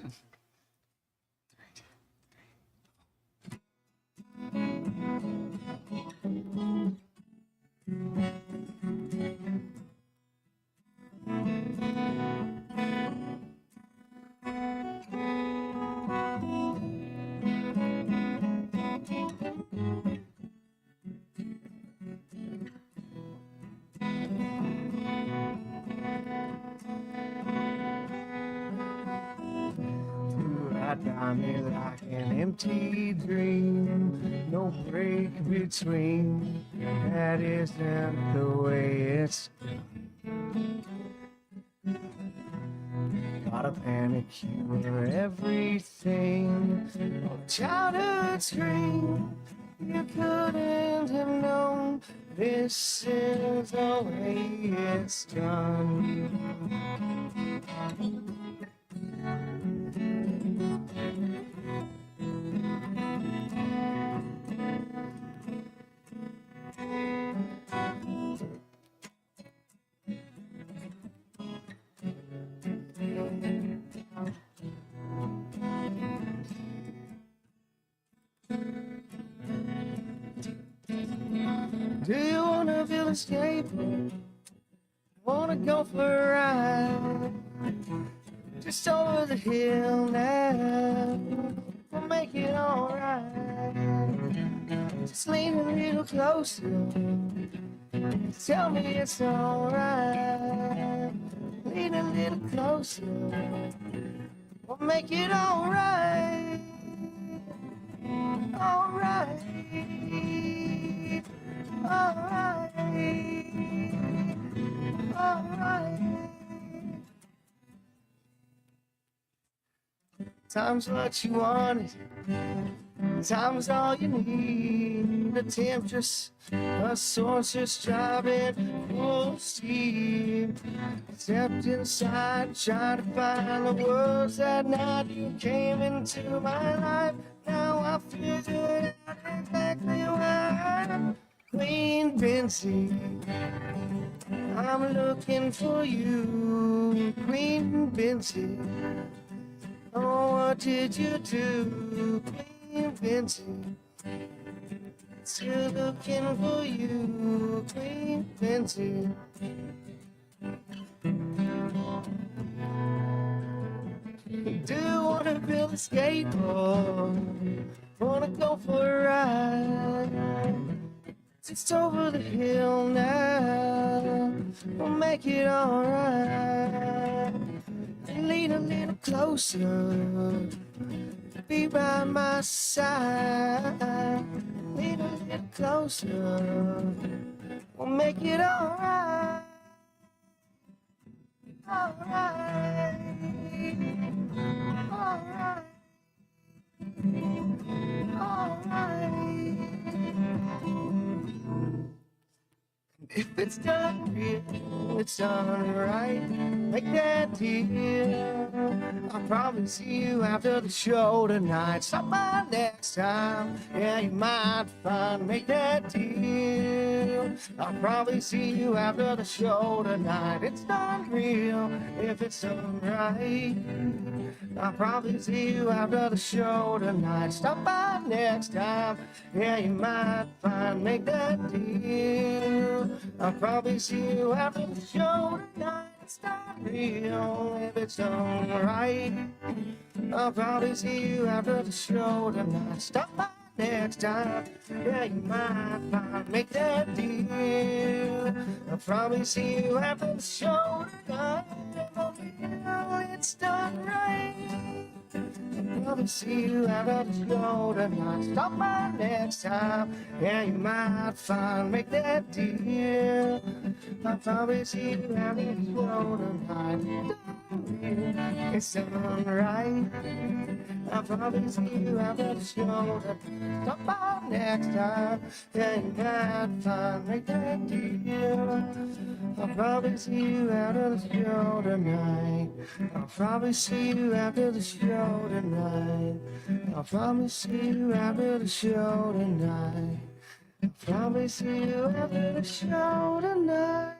Got me like an empty dream, no break between. That isn't the way it's done. Gotta panic cure everything. Oh, childhood scream, you couldn't have known. This is the way it's done. Do you wanna feel escape? Wanna go for a ride? just over the hill now. We'll make it alright. Just lean a little closer. Tell me it's alright. Lean a little closer. We'll make it alright. Alright. Alright. Alright. Time's what you wanted. Time's all you need. The temptress, a source just driving full steam. Stepped inside, trying to find the words that night you came into my life. Now I figured out exactly why. Queen Benzine, I'm looking for you. Queen Benzine, oh, what did you do? Queen Benzine, still looking for you. Queen Benzine. Do you wanna build a skateboard? Wanna go for a ride? Just over the hill now. We'll make it alright. Lean a little closer. Be by my side. Lean a little closer. We'll make it alright. Alright. Alright. Alright. If it's done real, it's done right. Make that deal. I'll probably see you after the show tonight. Stop by next time. Yeah, you might find. Make that deal. I'll probably see you after the show tonight. It's done real. If it's done right. I'll probably see you after the show tonight. Stop by next time. Yeah, you might find. Make that deal. I'll probably see you after the show tonight. It's not real if it's done right. I'll probably see you after the show tonight. Stop by next time. Yeah, you might find. Make that deal. I'll probably see you after the show tonight. It's done right. I'll probably see you after the show tonight. Stop by next time. Yeah, you might find. Make that deal. I'll probably see you after the show tonight. It's done right. I'll probably see you after the show tonight. Stop by next time. Yeah, you might find. Make that deal. I'll probably see you after the show tonight. I'll probably see you after the show tonight. I'll probably see you after the show tonight. I'll probably see you after the show tonight.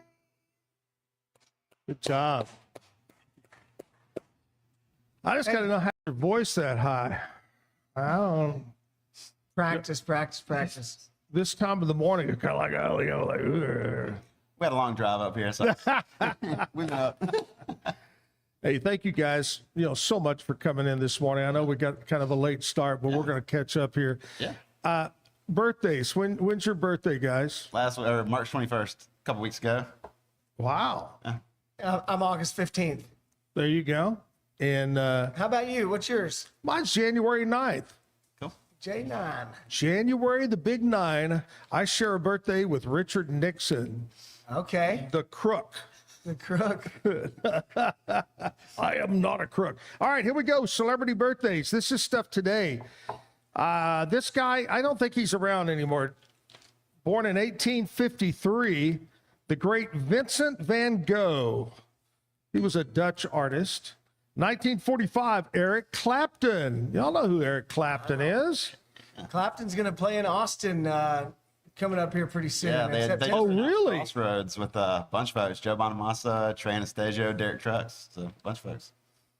Good job. I just got to know how to voice that high. I don't. Practice. This time of the morning, it's kind of like, oh, you know, like, ugh. We had a long drive up here, so we went up. Hey, thank you guys, so much for coming in this morning. I know we got kind of a late start, but we're going to catch up here. Yeah. Birthdays. When's your birthday, guys? March 21st, a couple weeks ago. Wow. I'm August 15th. There you go. And how about you? What's yours? Mine's January 9th. Cool. J9. January the big 9. I share a birthday with Richard Nixon. Okay. The crook. The crook. I am not a crook. All right, here we go. Celebrity birthdays. This is stuff today. This guy, I don't think he's around anymore. Born in 1853, the great Vincent van Gogh. He was a Dutch artist. 1945, Eric Clapton. Y'all know who Eric Clapton is. Clapton's going to play in Austin coming up here pretty soon. Yeah, they oh, really? Crossroads with a bunch of folks. Joe Bonamassa, Trey Anastasio, Derek Trucks, so a bunch of folks.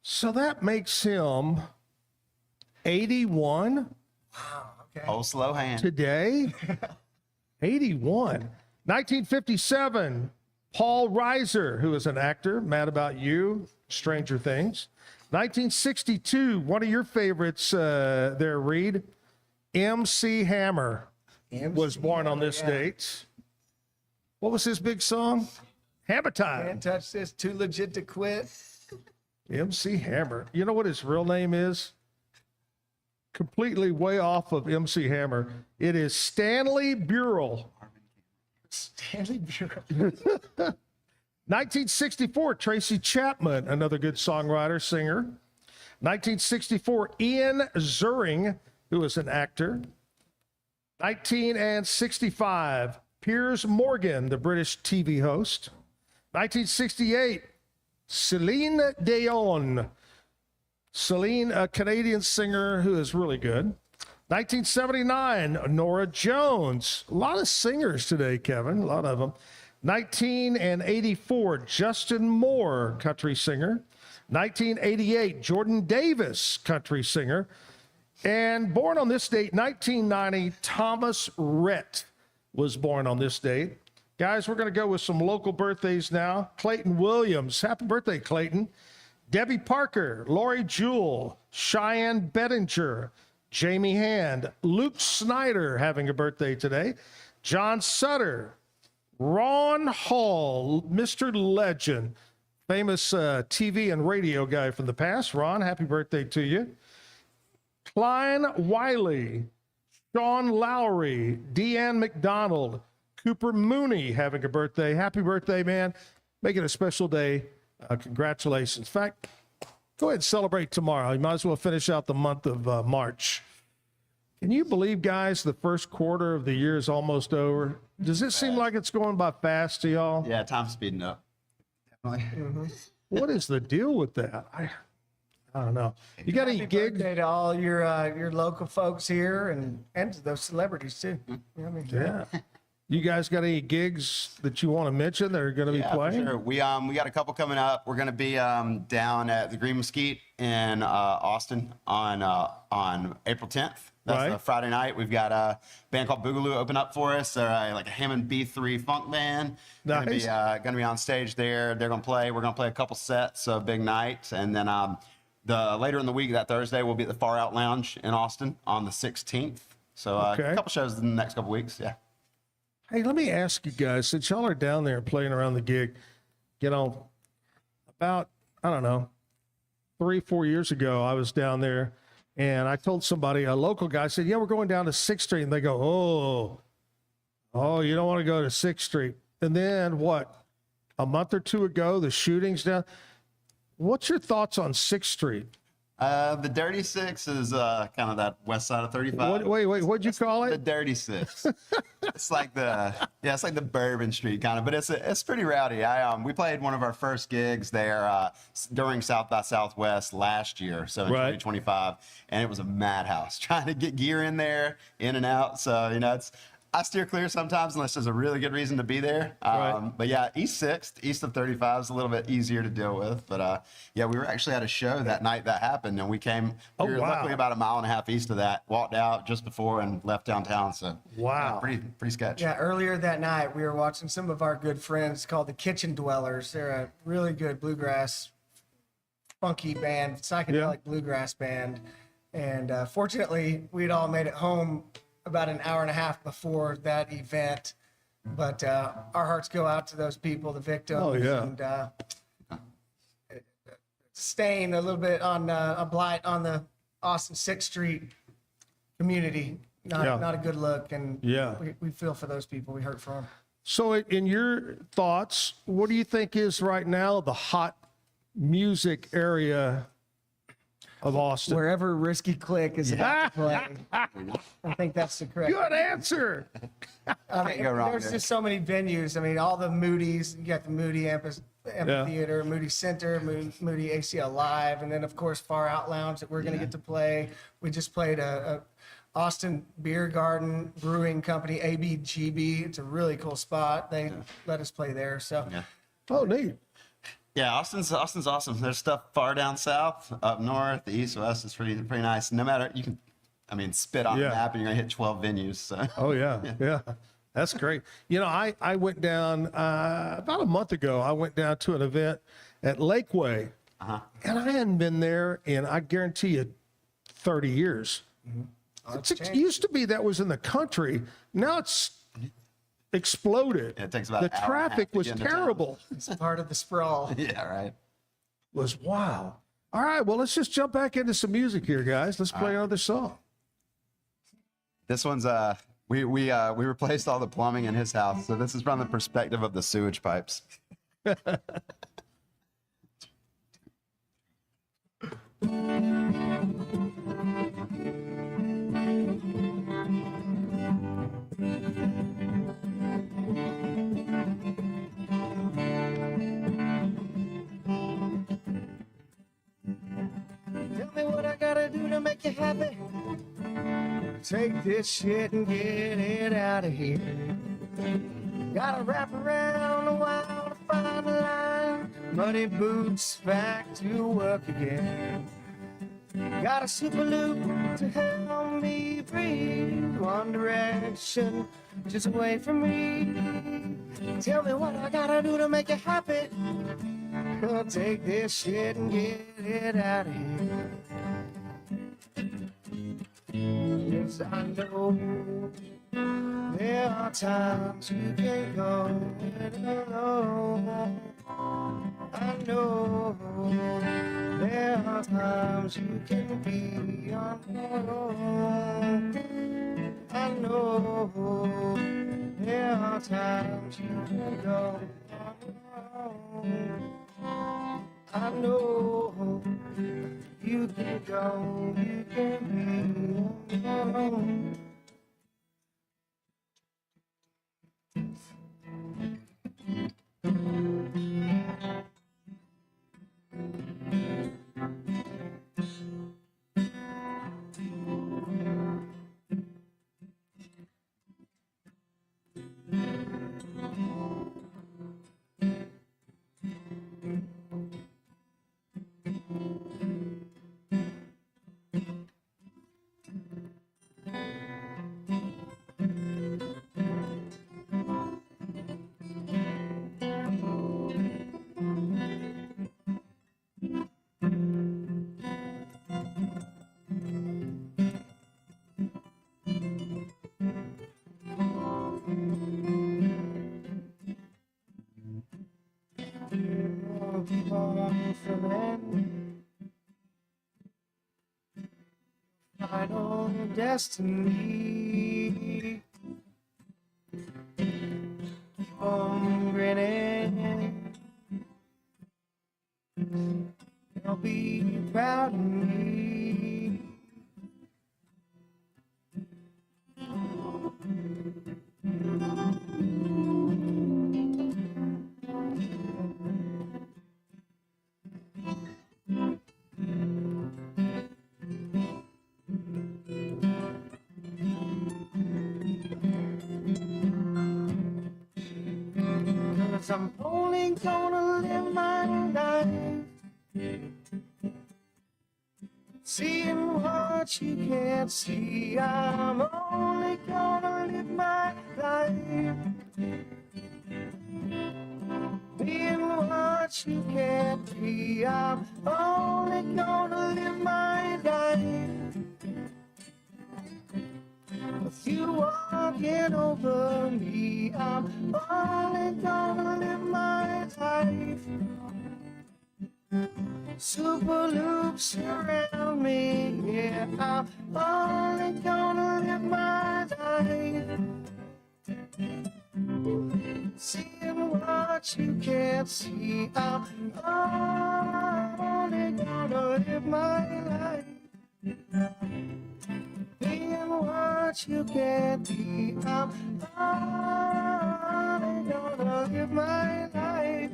So that makes him 81. Wow, okay. Oh, slow hand. Today? 81. 1957, Paul Reiser, who is an actor, Mad About You, Stranger Things. 1962, one of your favorites there, Reed, MC Hammer was born on this date. What was his big song? Hammer Time. Can't touch this, too legit to quit. MC Hammer. You know what his real name is? Completely way off of MC Hammer. It is Stanley Burrell. Stanley Burrell. 1964, Tracy Chapman, another good songwriter, singer. 1964, Ian Ziering, who is an actor. 1965, Piers Morgan, the British TV host. 1968, Celine Dion. Celine, a Canadian singer who is really good. 1979, Norah Jones. A lot of singers today, Kevin, a lot of them. 1984, Justin Moore, country singer. 1988, Jordan Davis, country singer. And born on this date, 1990, Thomas Rhett was born on this date. Guys, we're going to go with some local birthdays now. Clayton Williams, happy birthday, Clayton. Debbie Parker, Lori Jewell, Cheyenne Bettinger, Jamie Hand, Luke Snyder having a birthday today. John Sutter, Ron Hall, Mr. Legend, famous TV and radio guy from the past. Ron, happy birthday to you. Klein Wiley, Sean Lowry, Deanne McDonald, Cooper Mooney having a birthday. Happy birthday, man. Make it a special day. Congratulations. In fact, go ahead and celebrate tomorrow. You might as well finish out the month of March. Can you believe, guys, the first quarter of the year is almost over? Does it seem like it's going by fast to y'all? Yeah, time's speeding up. Definitely. What is the deal with that? I don't know. You got any gigs? Birthday to all your local folks here and to those celebrities too. You know what I mean? Yeah. You guys got any gigs that you want to mention that are going to be playing? For sure. We got a couple coming up. We're going to be down at the Green Mesquite in Austin on April 10th. That's a Friday night. We've got a band called Boogaloo open up for us. They're like a Hammond B3 funk band. Nice. Going to be on stage there. They're going to play. We're going to play a couple sets, so big night. And then the later in the week, that Thursday, we'll be at the Far Out Lounge in Austin on the 16th. So a couple shows in the next couple weeks. Yeah. Hey, let me ask you guys, since y'all are down there playing around the gig, you know, about, I don't know, 3-4 years ago, I was down there and I told somebody, a local guy said, yeah, we're going down to 6th Street. And they go, oh, you don't want to go to 6th Street. And then what, a month or two ago, the shootings down. What's your thoughts on 6th Street? The Dirty Six is kind of that west side of 35. Wait, what'd you call it? The Dirty Six. It's like the Bourbon Street kind of, but it's pretty rowdy. We played one of our first gigs there during South by Southwest last year, so in 2025, and it was a madhouse trying to get gear in there, in and out. So I steer clear sometimes unless there's a really good reason to be there. But yeah, East 6th, east of 35 is a little bit easier to deal with. But yeah, we were actually at a show that night that happened, and we were luckily about a mile and a half east of that, walked out just before and left downtown. So pretty sketchy. Yeah, earlier that night we were watching some of our good friends called the Kitchen Dwellers. They're a really good bluegrass, funky band, psychedelic bluegrass band. And fortunately, we'd all made it home about an hour and a half before that event, but our hearts go out to those people, the victims, and staying a little bit on a blight on the Austin 6th Street community. Not a good look, and we feel for those people. We hurt for them. So in your thoughts, what do you think is right now the hot music area of Austin? Wherever Risky Clique is about to play. I think that's the correct. Good answer. Can't go wrong. There's just so many venues. I mean, all the Moody's. You got the Moody Amphitheater, Moody Center, Moody ACL Live, and then of course Far Out Lounge that we're going to get to play. We just played a Austin Beer Garden Brewing Company, ABGB. It's a really cool spot. They let us play there. So. Oh, neat. Yeah, Austin's awesome. There's stuff far down south, up north, the east, west. It's pretty nice. No matter, you can, spit on the map and you're gonna hit 12 venues. So. Oh yeah. That's great. I went down about a month ago. I went down to an event at Lakeway And I hadn't been there in, I guarantee you, 30 years. It used to be that was in the country. Now it's exploded. It takes about the an hour and a half traffic to was get into town. terrible. It's part of the sprawl. Yeah, right. Was wow. All right, well, let's just jump back into some music here, guys. Let's play another song. This one's we replaced all the plumbing in his house, so this is from the perspective of the sewage pipes. Tell me what I gotta do to make you happy. Take this shit and get it out of here. Gotta wrap around a while to find a line. Muddy boots back to work again. Got a super loop to help me breathe. One direction, just away from me. Tell me what I gotta do to make you happy. I'll take this shit and get it out of here. Yes, I know there are times you can't go alone. I know there are times you can be on your own. I know there are times you can go on your own. I know you can go, you can be on your own. Final destiny. Keep on grinning. They'll be proud of me. Cause I'm only gonna live my life seeing what you can't see. I'm only gonna live my life being what you can't be. I'm only gonna live my life with you walking over me. I'm only gonna live my life. Super loops around me, yeah. I'm only gonna live my life seeing what you can't see. I'm only gonna live my life being what you can't be. I'm only gonna live my life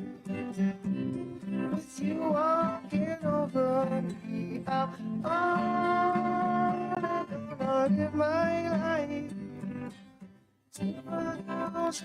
with you walking over me. I'm only gonna live my life till my house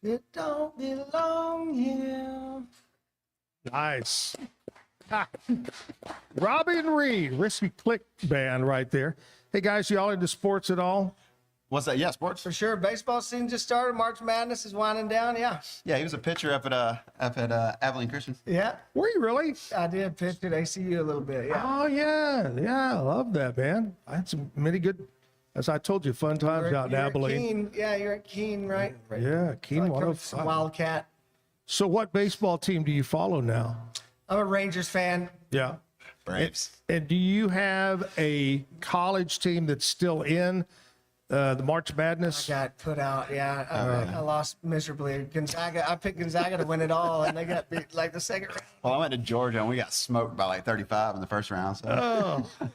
It don't belong here. Nice. Robin Reed, Risky Clique band right there. Hey, guys, y'all into sports at all? What's that? Yeah, sports. For sure. Baseball season just started. March Madness is winding down. Yeah. Yeah, he was a pitcher up at Abilene Christian. Yeah. Were you really? I did pitch at ACU a little bit. Yeah. Oh, yeah. Yeah, I love that, man. I had some many good, as I told you, fun times out in Abilene. Keene. Yeah, you're at Keene, right? Yeah, Keene Like 105. Wildcat. So what baseball team do you follow now? I'm a Rangers fan. Yeah. Braves. And do you have a college team that's still in the March Madness? I got put out. Yeah, I lost miserably. Gonzaga. I picked Gonzaga to win it all, and they got beat like the second round. Well, I went to Georgia and we got smoked by like 35 in the first round. So. Oh.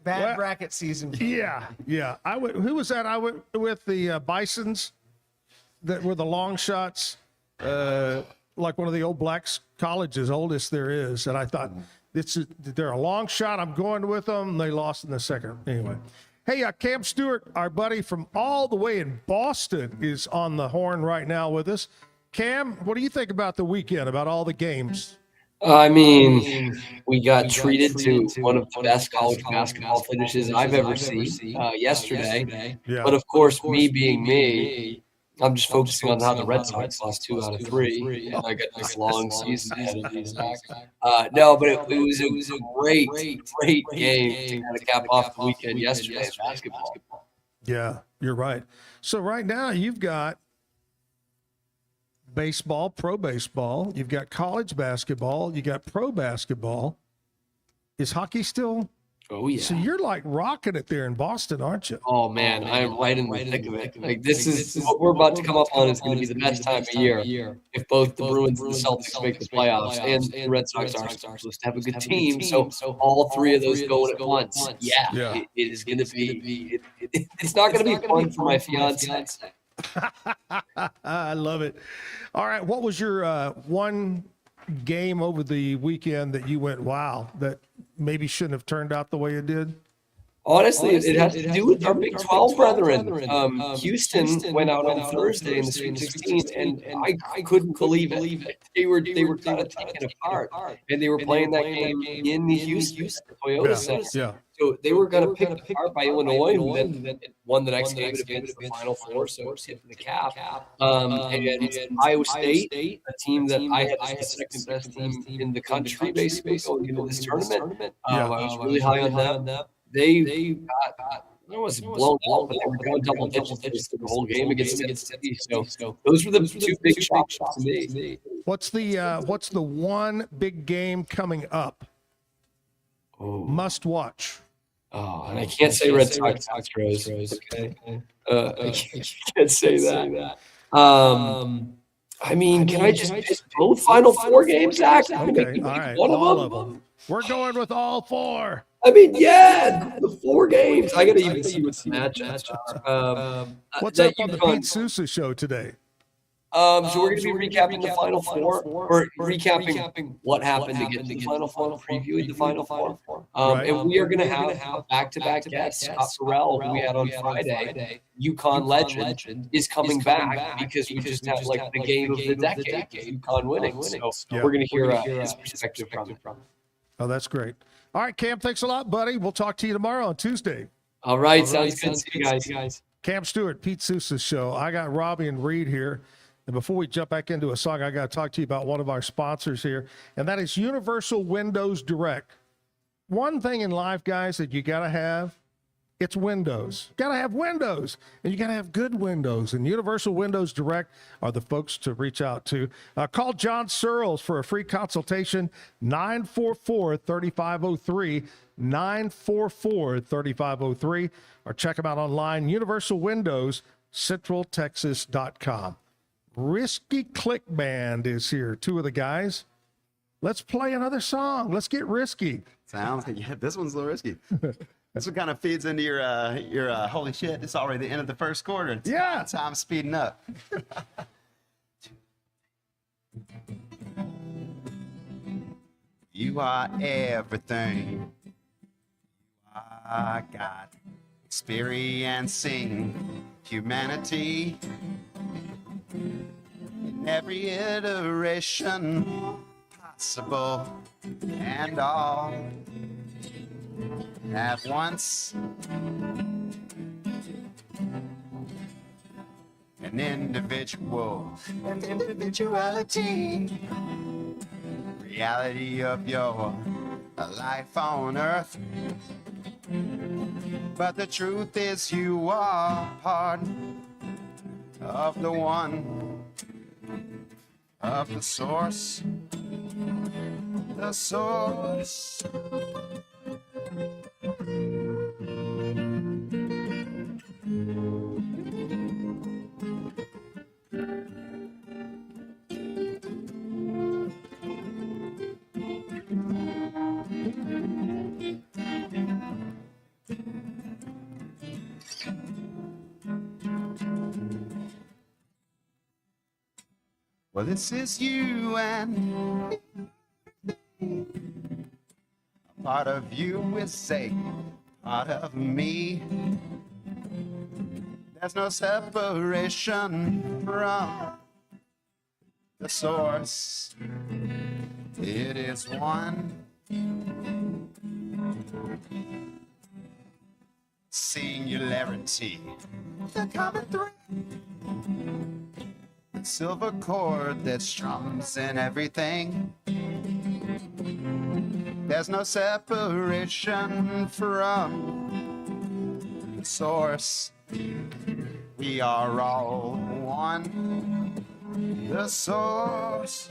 Bad bracket season. Yeah. I went. Who was that? I went with the Bisons, that were the long shots, like one of the old blacks colleges, oldest there is. And I thought, they're a long shot. I'm going with them. They lost in the second. Anyway. Hey, Cam Stewart, our buddy from all the way in Boston, is on the horn right now with us. Cam, what do you think about the weekend, about all the games? I mean, we got treated to one of the best college basketball finishes I've ever seen yesterday. Yeah. But of course, me being me, I'm just focusing on how the Red Sox lost 2 out of 3, and I got this long season ahead of me. No, but it was a great game to kind of cap off the weekend yesterday in basketball. Yeah, you're right. So right now you've got baseball, pro baseball. You've got college basketball. You got pro basketball. Is hockey still? Oh, yeah. So you're like rocking it there in Boston, aren't you? Oh, man, I am right in the thick of it. Like, this is what we're about to come up on is going to be the best time of year if both the Bruins and the Celtics make the playoffs, and the Red Sox are supposed to have a good team. So all 3 of those going at once. Yeah. It is going to be – it's not going to be fun for my fiance. I love it. All right. What was your one game over the weekend that you went, wow, that maybe shouldn't have turned out the way it did? Honestly, it has to do with our Big 12 brethren. Houston went out on Thursday in the Sweet 16, and I couldn't believe it. They were kind of taken apart, and they were playing that game in the Houston Toyota Center. Yeah. So they were going to pick apart by Illinois, who then won the next game to advance to the Final Four, so it's hitting the cap. And Iowa State, a team that I had as the second best team in the country, basically, going into this tournament. I was really high on them. They got it was blown out, but they were down double digits the whole game against Tennessee. So those were the 2 big shocks to me. What's the one big game coming up? Must watch. Oh, and I can't say Red Sox Astros. Okay, I can't say that. I mean, can I just both Final Four games, Zach? Okay, all right, all of them. We're going with all 4. I mean, yeah, the 4 games. I got to even see what the matchups are. What's up on the Pete Sousa show today? So we're going to be recapping the Final Four, or recapping what happened to get to the Final Four, previewing the Final Four. And we are going to have back-to-back guests. Scott Farrell, who we had on Friday, UConn legend, is coming back because we just had like the game of the decade, UConn winning. So we're going to hear his perspective from it. Oh, that's great. All right, Cam, thanks a lot, buddy. We'll talk to you tomorrow on Tuesday. All right, sounds good. See you guys. Cam Stewart, Pete Sousa's show. I got Robbie and Reed here. And before we jump back into a song, I got to talk to you about one of our sponsors here, and that is Universal Windows Direct. One thing in life, guys, that you got to have, it's windows. Got to have windows, and you got to have good windows. And Universal Windows Direct are the folks to reach out to. Call John Searles for a free consultation, 944-3503, 944-3503, or check them out online, universalwindowscentraltexas.com. Risky Clique Band is here, 2 of the guys. Let's play another song. Let's get risky. Sounds like, yeah, this one's a little risky. This one kind of feeds into your holy shit, it's already the end of the first quarter. Yeah. Time speeding up. You are everything I got, experiencing humanity in every iteration possible and all at once. An individual, an individuality, reality of your life on earth. But the truth is you are part of the one, of the source, the source. Well, this is you and me. A part of you is a part of me. There's no separation from the source. It is one. Singularity, the common thread, the silver cord that strums in everything. There's no separation from the source. We are all one, the source.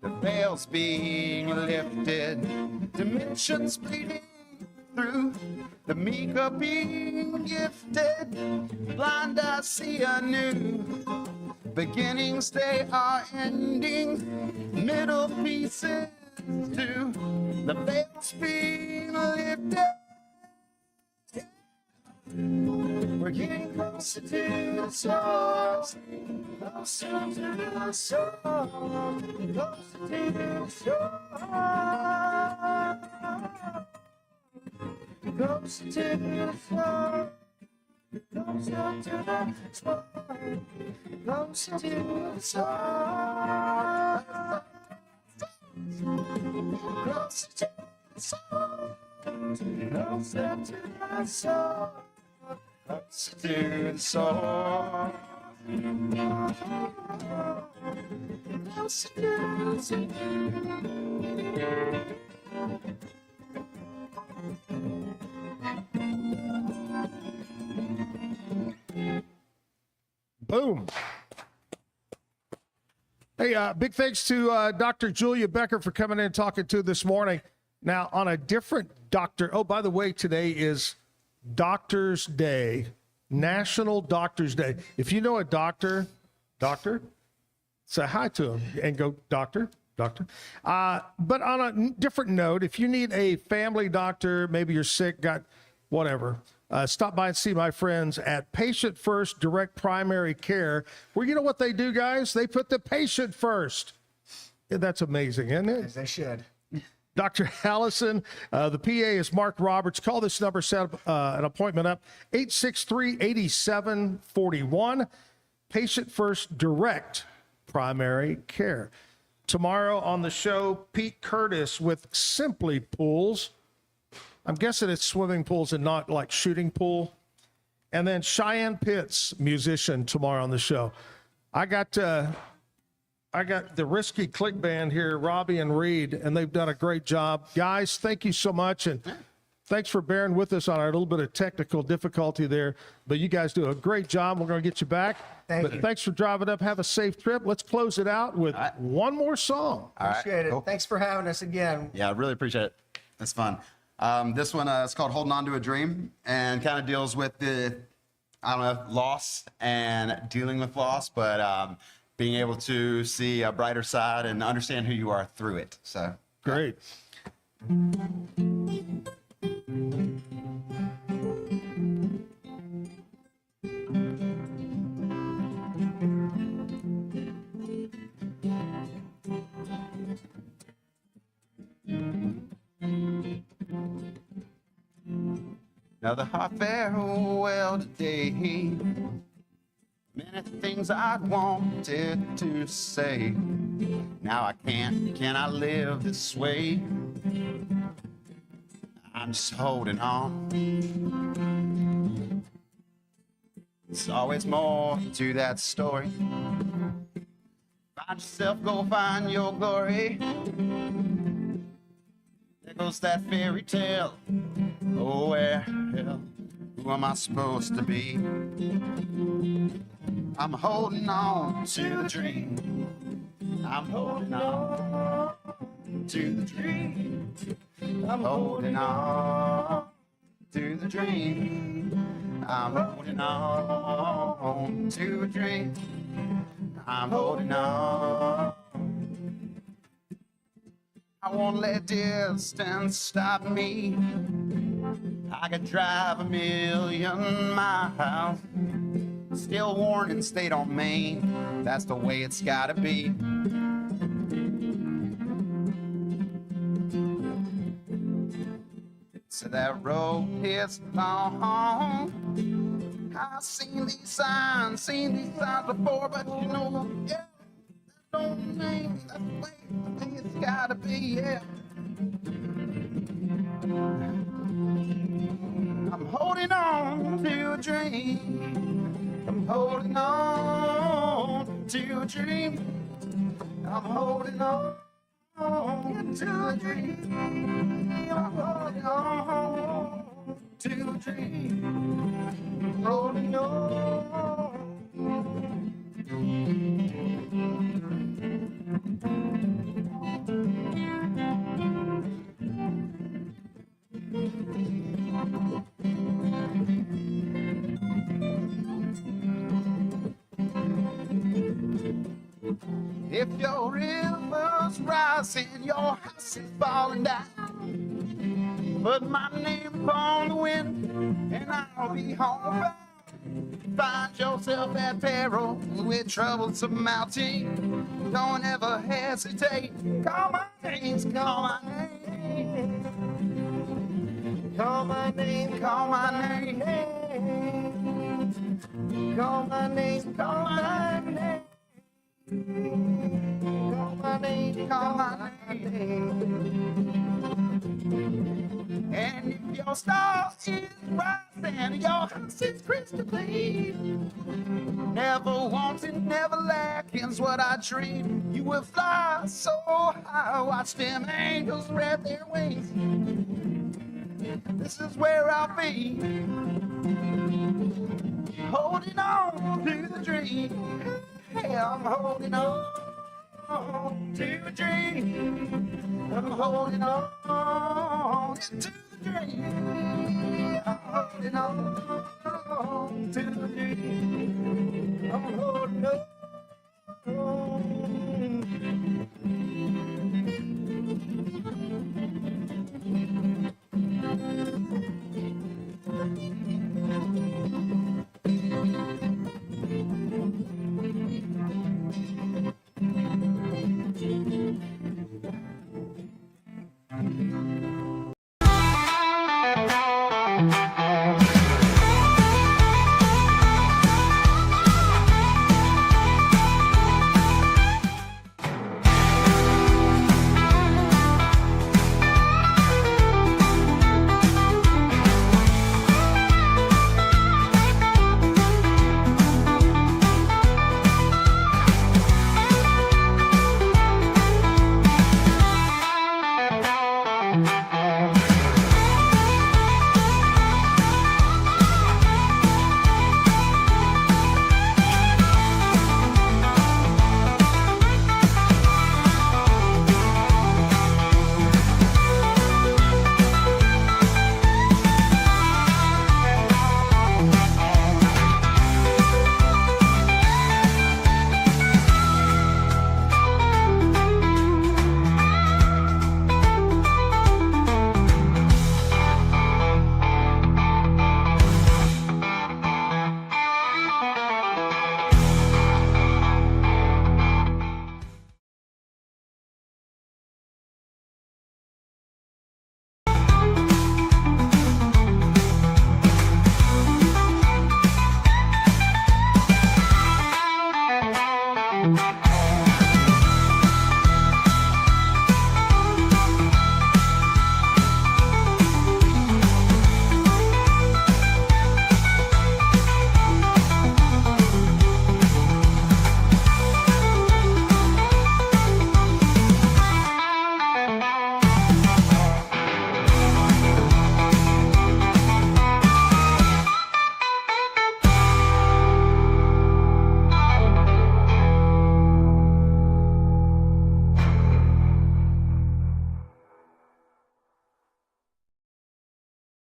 The veil's being lifted, dimensions bleeding through, the meek are being gifted, blind eyes see anew. Beginnings they are ending, middle pieces too. The veil's being lifted. We're getting closer to the source, closer to the source, closer to the source, closer to the source, closer to the source, closer to the source, closer to the source, closer to the source. Closer to the source. Closer to the source. Boom. Hey, big thanks to Dr. Julia Becker for coming in and talking to this morning. Now, on a different doctor. Oh, by the way, today is Doctor's Day, National Doctor's Day. If you know a doctor, say hi to him and go, doctor. But on a different note, if you need a family doctor, maybe you're sick, got whatever, stop by and see my friends at Patient First Direct Primary Care, where you know what they do, guys? They put the patient first. That's amazing, isn't it? As they should. Dr. Allison, the PA is Mark Roberts. Call this number, set up, an appointment up, 863-8741. Patient First Direct Primary Care. Tomorrow on the show, Pete Curtis with Simply Pools. I'm guessing it's swimming pools and not like shooting pool. And then Cheyenne Pitts, musician, tomorrow on the show. I got the Risky Clique band here, Robbie and Reed, and they've done a great job. Guys, thank you so much. And thanks for bearing with us on our little bit of technical difficulty there. But you guys do a great job. We're going to get you back. Thank you. Thanks for driving up. Have a safe trip. Let's close it out with one more song. Appreciate it. cool. Thanks for having us again. Yeah, I really appreciate it. It's fun. This one is called Holding On to a Dream and kind of deals with the, I don't know, loss and dealing with loss, but being able to see a brighter side and understand who you are through it. So great. Another hot farewell today. Many things I wanted to say. Now I can't. Can I live this way? I'm just holding on. There's always more to that story. Find yourself, go find your glory. There goes that fairy tale. Oh, where hell, who am I supposed to be? I'm holding on to the dream. I'm holding on to the dream. I'm holding on to the dream. I'm holding on to a dream. I'm holding on. I won't let distance stop me. I could drive 1,000,000 miles. Still warning, stayed on Main. That's the way it's gotta be. So that road is long. I've seen these signs before, but you know, yeah, that don't mean that's the way I think it's gotta be, yeah. I'm holding on to a dream. I'm holding on to a dream. I'm holding on to a dream. I'm holding on to a dream. I'm holding on. If your river's rising, your house is falling down. Put my name upon the wind, and I'll be home bound. Find yourself at peril with troublesome mounting. Don't ever hesitate. Call my name, call my name. Call my name, call my name. Call my name, call my name. Call my name, call my name. And if your star is rising, your house is crystal clear. Never wanting, never lacking's what I dream. You will fly so high, watch them angels spread their wings. This is where I'll be, holding on to the dream. Hey, I'm holding on to a dream. I'm holding on to the dream. I'm holding on to the dream. I'm holding on.